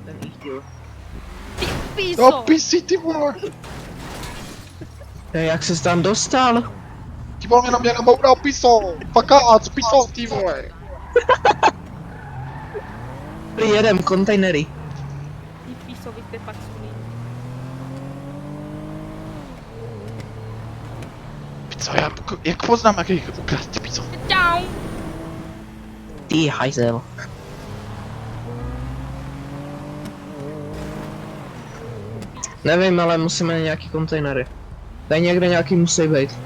Ten jich chtěl. Ty píso. No, pisy, ty vole. Jak ses tam dostal? Ty vole, mě na mě namoural piso. Fakác, piso, ty vole. Jedem, kontejnery. Ty píso, vy jste fakt sulí. Pico, jak poznám, jak jich ukrást, ty piso. Čau. Ty hajzel. Nevím, ale musíme nějaký kontejnery. Tady někde nějaký musí být.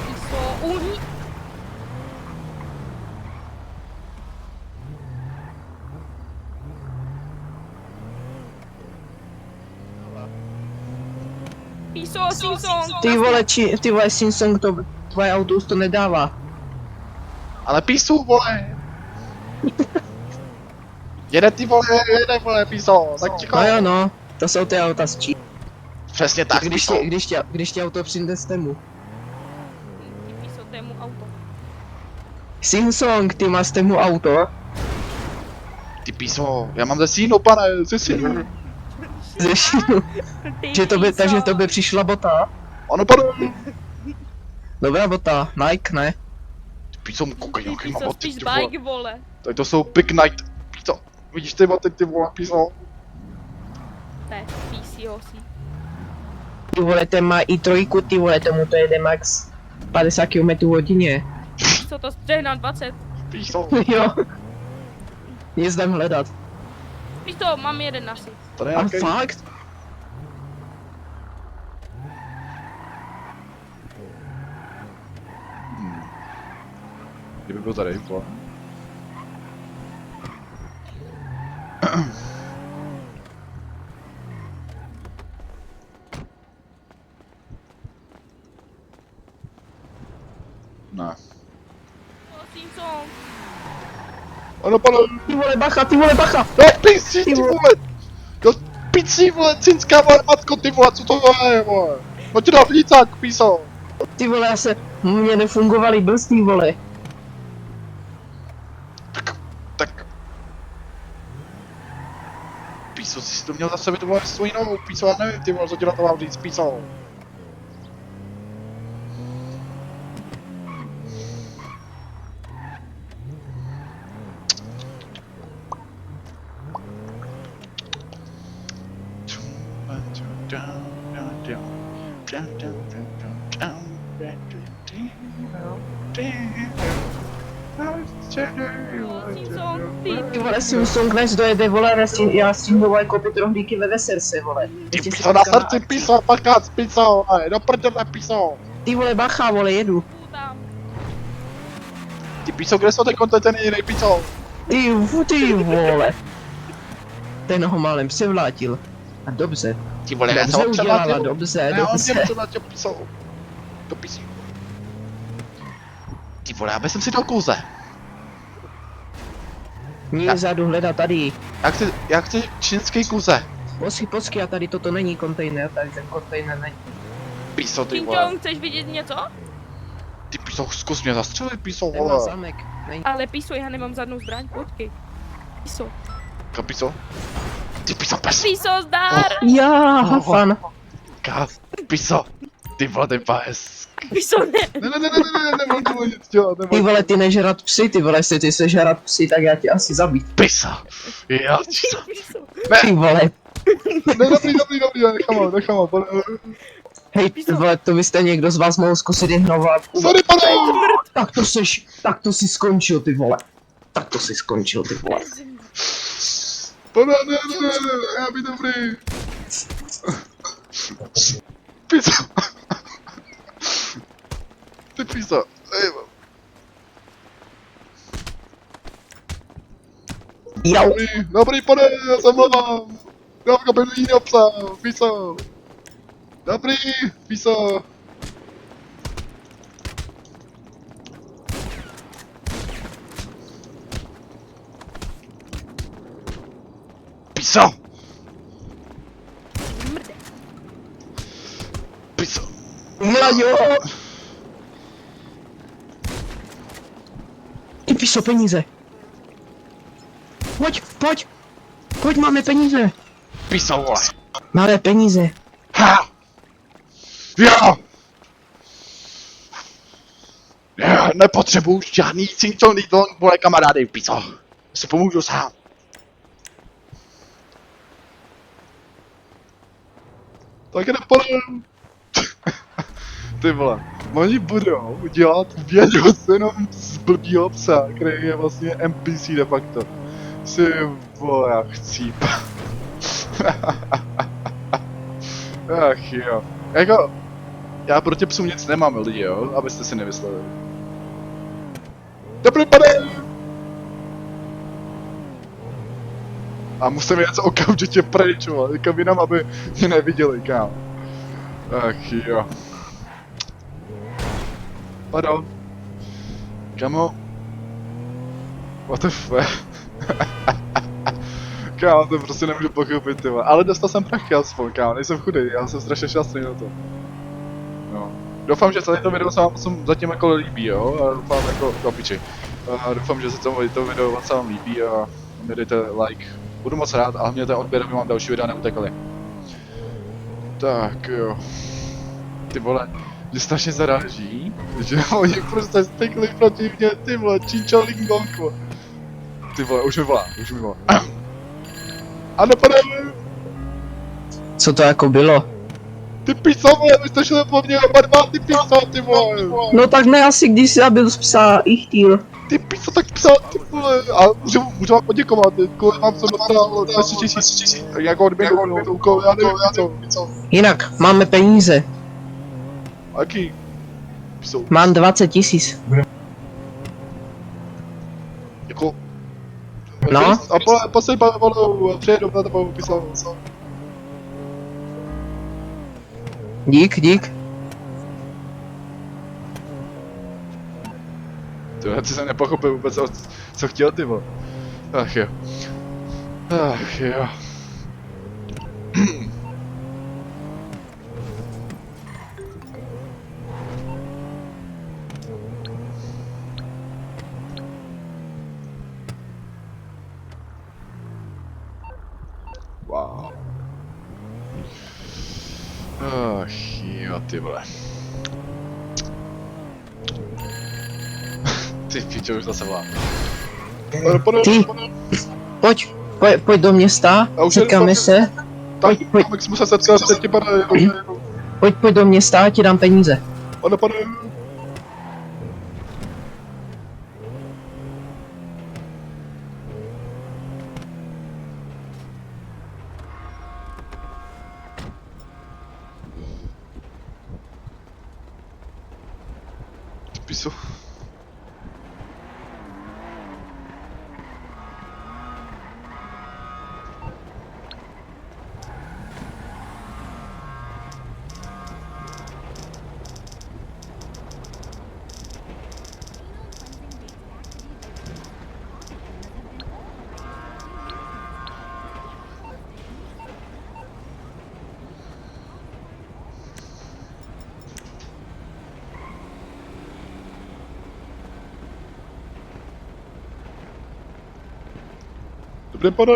Píso, uhni. Píso, Simpson. Ty vole, Simpson, to tvoje auto už to nedává. Ale pisu, vole. Jede, ty vole, vole, piso. Tak ticho. No jo, no, to jsou ty auta z Čí. Přesně tak, piso. Když tě auto přijde z temu. Ty píso, to je mu auto. Simpson, ty máš z temu auto. Ty piso, já mám ze sínu, pane, ze sínu. Ze šínu. Takže to by přišla bota. Ano, pane. Dobrá bota, Nike, ne? Ty piso, koukaj, jaký mám Píso, boty, spíš ty vole. bike, vole. Tady to jsou Big Night. Piso, vidíš ty boty, ty vole, piso. To je písiosi. Ty vole, ten má i trojku, ty vole, tomu to jede max 50 km hodině. Píso, to střehnám 20. Piso. Jo. Jezdem hledat. Píso, mám jeden asi. To je A nějaký... fakt? Kdyby byl tady, vole. Ne. Simpson. Ano, pane. Ty vole, bacha! No, pisi, ty Ty vole. vole. No, pici, vole, cinská matko, ty vole, co to je, vole. No ti dal vnícák, piso. Ty vole, mě nefungovaly brzdy, vole. Tak... Piso, jsi to měl za sebe, to vole, svojí novou, piso, já nevím, ty vole, co ti na to mám říct, piso. Simpson, ty. Ty vole, Simpson, než dojede, vole, já s tím vole koupit rohlíky ve veserce, vole. Ty Ještě si piso na říkám, srdci, piso, pakác, piso, do prdele, piso. Ty vole, bacha, vole, jedu. Tam. Ty píso, kde jsou ten jiný píso? Ty vole. Ten ho málem převlátil. A dobře. Ty vole, já Dobře jsem ho udělala, převrátil. dobře, Ne, on dobře. mě převrátil píso. To písí. Ty vole, já jsem si dal kouze. Mě vzadu hledat tady. Jak chci čínský kuze? Počkej, a tady toto není kontejner, tady ten kontejner není. Píso, ty King vole. Kong, chceš vidět něco? Ty píso, zkus mě zastřelit, píso, Nemá vole. zámek. Není. Ale píso, já nemám žádnou zbraň, počkej. Píso. Ka píso? Ty píso, pes. Píso, zdar! Já, hafan. Ka, píso. Ty vole, ten pes. Píso, ne! Nemůžu nic dělat, Ty vole, ty nežrat psy, ty vole, jestli ty se žrat psy, tak já tě asi zabít. Píso. Já, píso. Píso. Ty vole, Ne, dobrý, nechám ho, hej, ty vole, to byste někdo z vás mohl zkusit ignorovat. Sorry, pane! Tak to si skončil, ty vole. Tak to si skončil, ty vole. Pane, ne, já být dobrý. Píso. Ty píso, Jau. Dobrý, pane, já se mluvám. Dám kabinu jiný obsah, píso. Dobrý, píso. Píso. Mrde. Píso. Mlaďo. Ty piso, peníze. Pojď, máme peníze. Píso, vole. Máme peníze. Ha! Já! Já nepotřebuju žádný cinčolný dong, vole kamarády, píso. Si pomůžu sám. Tak nepadem. Ty vole, oni budou dělat vědu jenom z blbýho psa, který je vlastně NPC de facto. Si vole, já chci. Ach jo. Jako, já proti psům nic nemám lidi, jo, abyste si nemysleli. Dobrý pane! A musím něco okamžitě pryčovat, někam jinam, aby mě neviděli, kámo. Ach jo. Pardon. Kamo. What the fuck? Kámo, to prostě nemůžu pochopit, ty vole. Ale dostal jsem prachy aspoň, kámo, nejsem chudý, já jsem strašně šťastný na to. No. Doufám, že celé to video se vám zatím jako líbí, jo? A doufám jako, do piči. A doufám, že se to video se vám líbí a mi dejte like. Budu moc rád a hlavně ten odběr, aby vám další videa neutekly. Tak jo. Ty vole, mě strašně zaráží, že oni prostě stekli proti mě, ty vole, číčalík gonko. Ty vole, už mi volá. A nepademe! Co to jako bylo? Ty piso, vole, vy jste šli po mně oba dva, ty piso, ty vole! No tak ne asi, když jsi zabil z psa i chtěl. Ty piso, tak psa, ty vole! A můžu vám poděkovat, kvůli vám jsem dostal 200 000, jako odměnu, úkol, já nevím co. Jinak, máme peníze. Aký? Piso, Mám 20 000. jako... No? A poslední volou, přijedu na tebou, piso. Dík. Ty jsem nepochopil vůbec, co chtěl, ty vole. Ach jo. Wow. Ach jo, ty vole. Ty pičo, už zase volám. Ty. Pojď do města, setkáme se. Tak, pojď. Max musel setkat před tím pane. Pojď do města, ti dám peníze. Pane. Piso. Dobrý, pane.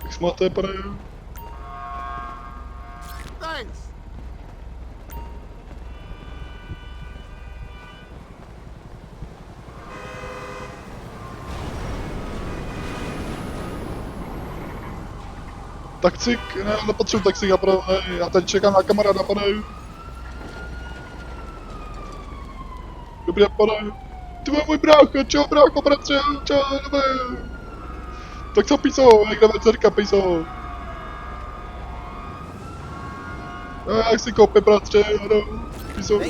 Jak se máte, pane? Taxík, ne, nepotřebuji taxík, já tady čekám na kamaráda, pane. Dobrý, pane. Ty vole, můj brácho, čau brácho, bratře, čau, dobrý. Tak co píso, jak jdeme dcerka píso. Jak si koupě, bratře, ano, píso.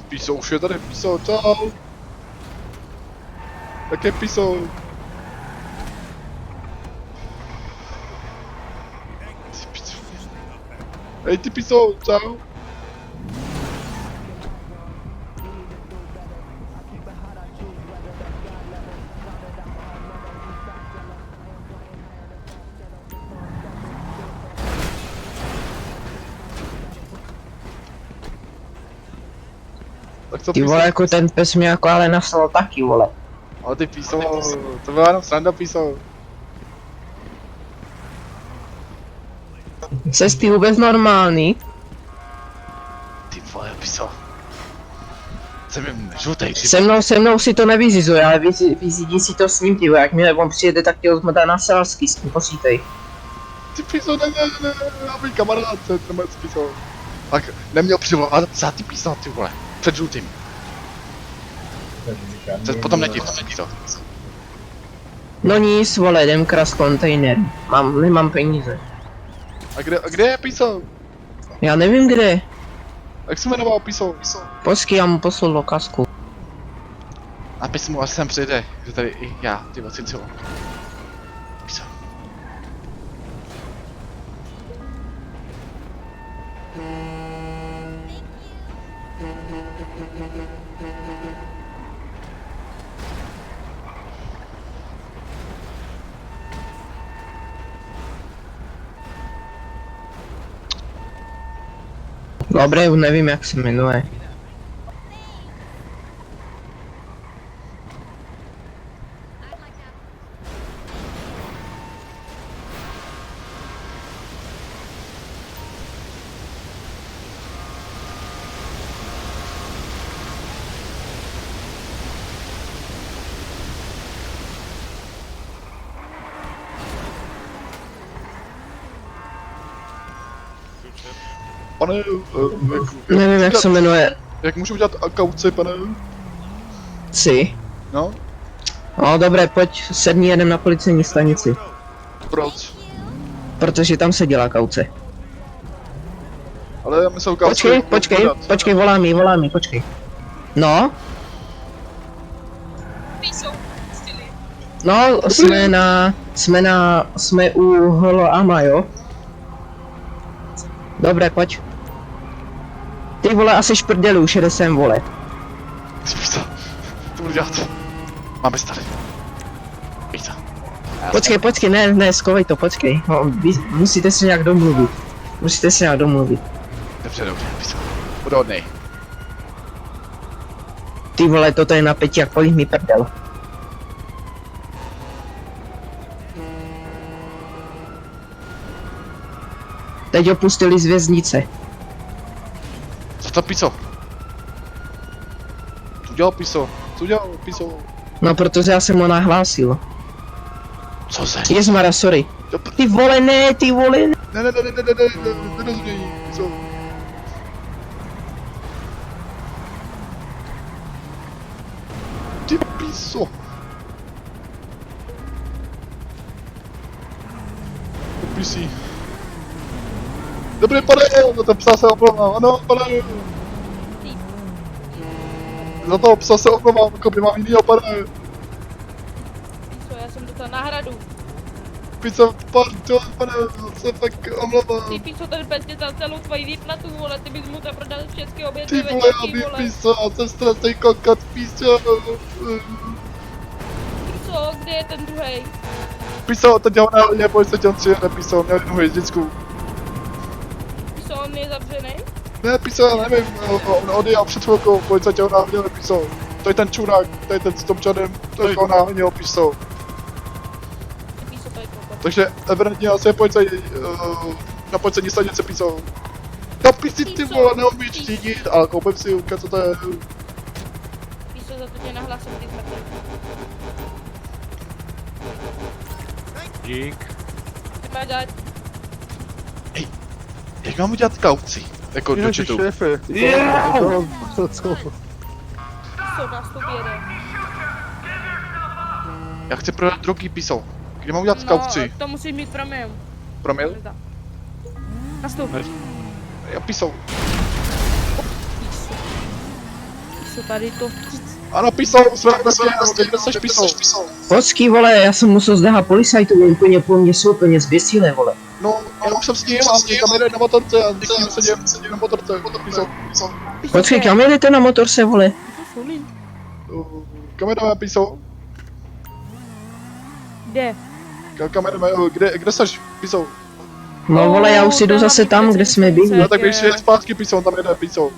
Píso, už je tady píso, čau. Jaké píso? Ty píso. Hej ty píso, čau. Tak co Ty píso? vole, jako ten pes mě jako ale nastal taky, vole. Ale ty píso, to byla jenom sranda píso. Ses ty vůbec normální? Ty vole píso. Jsem jen žlutej, ty Se mnou si to nevyzizuje, ale vyzidí si to s ním, ty vole, jak on přijede, tak tě odmotá na sázky, s tím posítej. Ty píso, ne, já můj kamarád, ten můj píso. Tak neměl přivolat za ty píso, ty vole, před žlutým. Potom nedí to. No nic, vole, jdem kras kontejner. Nemám peníze. A kde je píso? Já nevím kde. Jak se jmenoval píso? Počkej, já mu poslal lokasku. Napis mu, až sem přijde, že tady i já, ty vole, Cincilo. Píso. Dobré, už nevím jak se jmenuje. Pane, Nevím jak se jmenuje. jak můžu udělat kauci, pane? Si. No, No dobré, pojď, sedni, jedem na policejní stanici. proč? Protože tam se dělá kauce. Ale já myslel kauci. Počkej, volá mi, počkej. No? No, jsme u Holo Ama, jo? Dobré, pojď. Ty vole, asi šprdelu, už jede sem, vole. Píso, to budu dělat. Máme se tady. Píso. Počkej, ne, skovej to, počkej. No, vy musíte se nějak domluvit. Dobře, píso. Budu hodnej. Ty vole, toto je napětí, jak polích mi prdel. Teď ho pustili z věznice. Co to píso? Co dělal píso? No, protože já jsem ho nahlásil. Co se? Ježmara, sorry. Ty vole, ne. Nerozumí, píso. Ty píso. Písí. Dobrý pane, za to psa se omlouvám, ano pane. Za toho psa se omlouvám, jako by mám jinýho pane. Co, já jsem dostal náhradu. Piso, pardon, pane, se fakt omlouvám. Ty píso, ten pes tě za celou tvoji výplatu, vole, ty bys mu to prodal všechny obě Ty dvě vole, děti, já vole. vím, Piso, já jsem strašný kokot, Piso. Píso, kde je ten druhej? Piso, teď ho nehodně, pojď se těm přijede, Piso, měl jednu hvězdičku. Píso, on je zavřený? Ne, Piso, já nevím, on odjel před chvilkou, pojď se těho náhodil, Piso. To je ten čurák, to je ten s tom čadem, to je ho náhodil, Piso. Píso, to je kokot. Takže evidentně asi pojď se, na pojď se nic se, Piso. No pisi, ty vole, neumíš řídit, ale koupím si, co to je. Píso, za to tě nahlásím ty zmrtvý. Dík. Ty máš dát. Jak mám udělat kauci? Jako do chatu. Píso, nástup jede. Já chci prodat drogy, Piso. Kde mám udělat kauci? No, to musíš mít promil. Promil? Nastup. Já Piso. Píso, tady to. Ano, Piso, jsme kde seš, Piso? Počkej, vole, já jsem musel zdáhat policajtu, úplně po mně jsou úplně zběsilé, vole. No, já už jsem s ním a někam jede na motorce a sedím na motorce, Piso. Počkej, kam jedete na motorce, vole? Kam jedeme, Piso? Kde? Kam jedeme, kde seš, Piso? No vole, já už si jdu zase tam, kde jsme byli. No tak běž jet zpátky, Piso, on tam jede, Piso.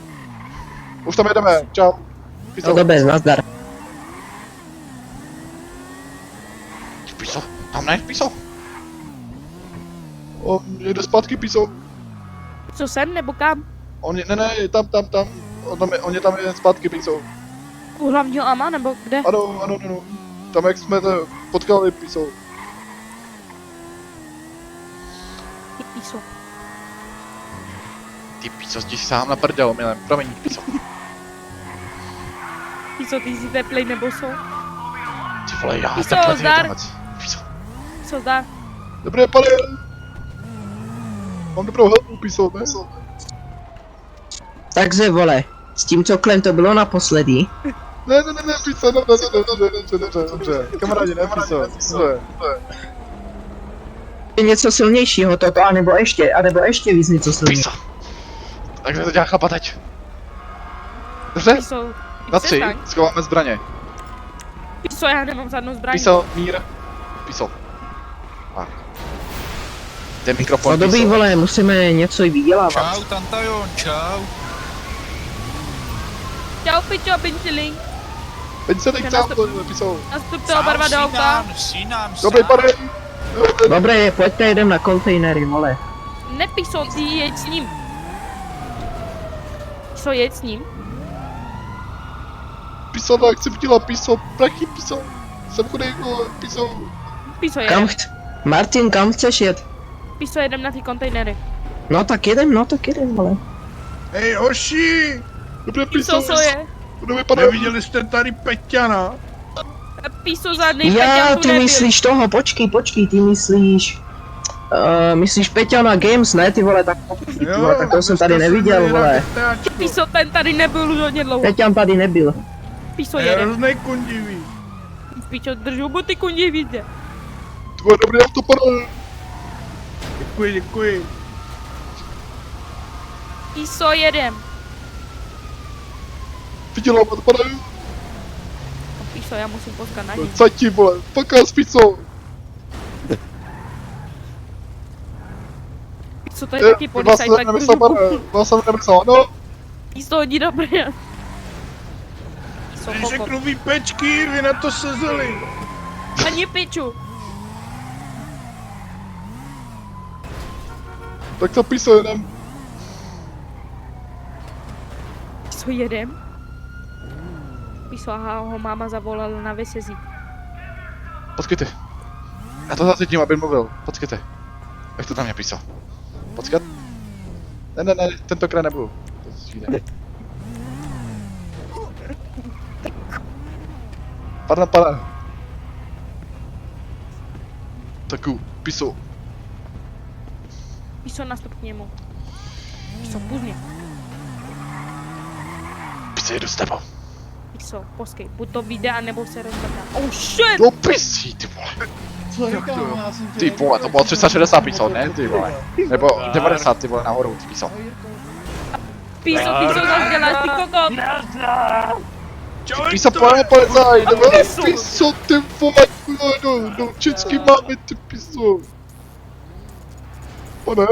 Už tam jedeme, čau. Piso. No dobře, nazdar. Piso, tam ne, Piso. On jede zpátky, Piso. Co sem nebo kam? On je, ne, tam. On je tam jen zpátky, Piso. U hlavního ama nebo kde? Ano. Tam jak jsme to potkali, Piso. Ty píso. Ty Piso, jsi sám na prdel, milém, promiň, Piso. Píso, ty jsi teplej nebo co? Ty vole, já Piso, takhle zdar. Piso. Píso, zdar. Dobré, pane. Mám dobrou helpu, Piso, ne? Takže vole, s tím coklem to bylo naposledy. Ne, Piso, dobře. Kamarádi, ne, Piso, dobře. Je něco silnějšího toto, anebo ještě víc něco silnějšího. Piso. Tak se to dělá chlapa teď. Dobře? Píso, Na 3, schováme zbraně. Píso, já nemám žádnou zbraň. Piso, mír. Piso. Tak. Ten mikrofon, No dobrý, Piso. vole, musíme něco i vydělávat. Čau, Tantajon, čau. Čau, pičo, pinčiling. Teď se nechcám, Piso. Nastupte oba dva do auta. Dobrý, pane. Dobré, pojďte, jedem na kontejnery, vole. Ne, Píso, ty jeď s ním. Píso, jeď s ním. Piso, tak chci dělat, Piso. Prachy, Piso. Jsem chudej, vole, Piso. Píso, Kam jedem. Martin, kam chceš jet? Píso, jedem na ty kontejnery. No tak jedem, vole. Hej, hoši, Dobré, Píso, Piso. co je? Dobrý, pane. neviděli jste tady Peťana? Píso, žádný Já, Peťan tu ty nebyl. myslíš toho, počkej, ty myslíš... myslíš Peťana Games, ne ty vole, tak ty vole, tak to jsem tady neviděl, vole. Píso, ten tady nebyl už hodně dlouho. Peťan tady nebyl. Píso, jedem. Hroznej kundivý. Píčo, držu boty kundi, víte. Tvoje dobrý auto, pane. Děkuji. Píso, jedem. Vydělám, pane. Píso, já musím poskat na ní. Cajti, vole. Pakaz, Piso. Píso, to je taky policajt, tak nemyslel, pane. Vás jsem nemyslel, ano. Píso, hodí dobré. Píso, Když kokot. řeknu výpečky, vy na to sezeli. Ani piču. Tak co, Piso, jedem. Píso, jedem. Píso, aha, ho máma zavolala na vysezí. Počkejte. Já to zacítím, aby mluvil. Počkejte. Jak to tam je, Piso? Počkat. Ne, tentokrát nebudu. To přijde. Pardon, pane. Taku, Piso. Píso, nastup k němu. Píso, půjď mě. Piso, jedu s tebou. Píso, poskej, buď to vyjde, anebo se rozmrdá. Oh shit! No pisí, ty vole. Ty vole, to bylo 360 piso, ne ty vole. Nebo 90 ty vole nahoru ty piso. Piso, co děláš, ty kokot? Piso pojďme policaj, nebo piso ty vole, no vždycky máme ty piso. Pane?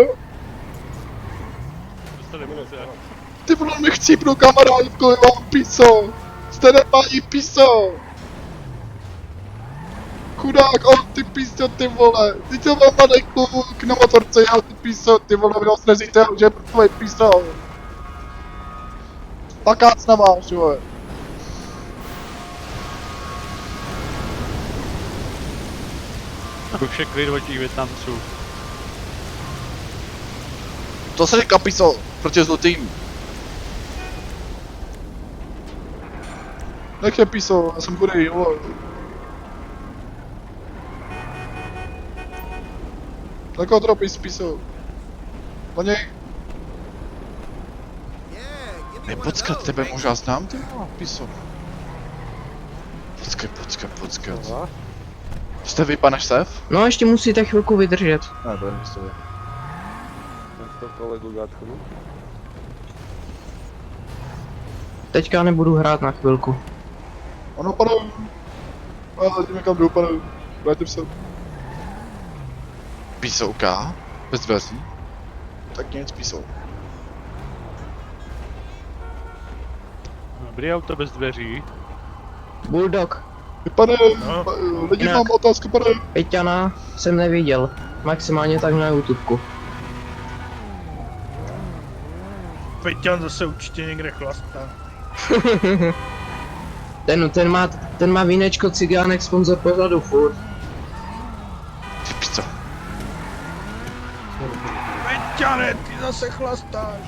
Ty vole, mi chcípnu kamarád, kolik mám piso. Jste nemají piso. Chudák, on ty piso, ty vole. Ty to mám malej kluk na motorce, já ty piso, ty vole, vy ho snezíte, že pro tvoje piso. Pakác na máš, vole. Už je klid od těch Větnamců. To se říká piso, proti zlutým. Nech je piso, já jsem chudej, vole. Tak ho tropíš piso. Po něj. Počkat, tebe možná znám, ty vole, piso. Počkat. Jste vy, pane šéf? No ještě musíte chvilku vydržet. Ne, to je místo. Teďka nebudu hrát na chvilku. Ano, pane. Já zatím někam jdu, pane. Vrátím se. Písouka? Bez dveří? Tak nic písou. Dobrý auto bez dveří. Bulldog, Pane, No. lidi, Jinak. mám otázku, pane. Peťana jsem neviděl. Maximálně tak na YouTubeku. Peťan zase určitě někde chlastá. Ten má vínečko cigánek, sponzor pořadu furt. Ty pico. Peťane, ty zase chlastáš.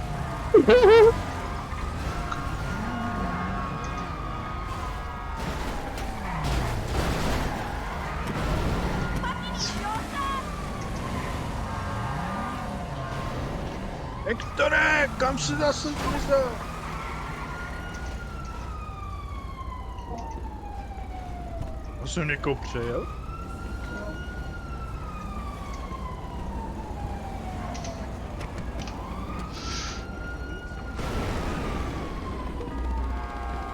Hektore, kam se zase zmizel? Já jsem někoho přejel?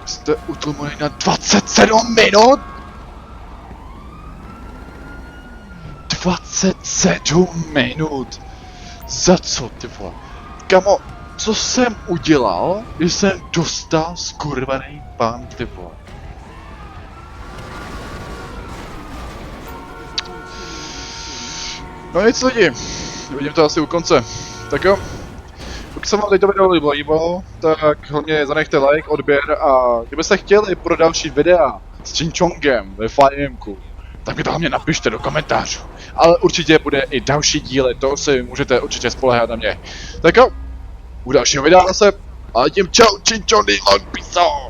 Jste utlumili na 27 minut? 27 minut? Za co, ty vole? Kamo, co jsem udělal, když jsem dostal skurvený pán, ty vole? No nic lidi, vidím to asi u konce. Tak jo, pokud se vám teď to video líbilo, tak hlavně zanechte like, odběr a kdybyste chtěli pro další videa s Činčongem ve Flyemku, tak mi to hlavně napište do komentářů. Ale určitě bude i další díly, to si můžete určitě spoléhat na mě. Tak jo, u dalšího videa zase, a tím čau, Činčony, long peace out.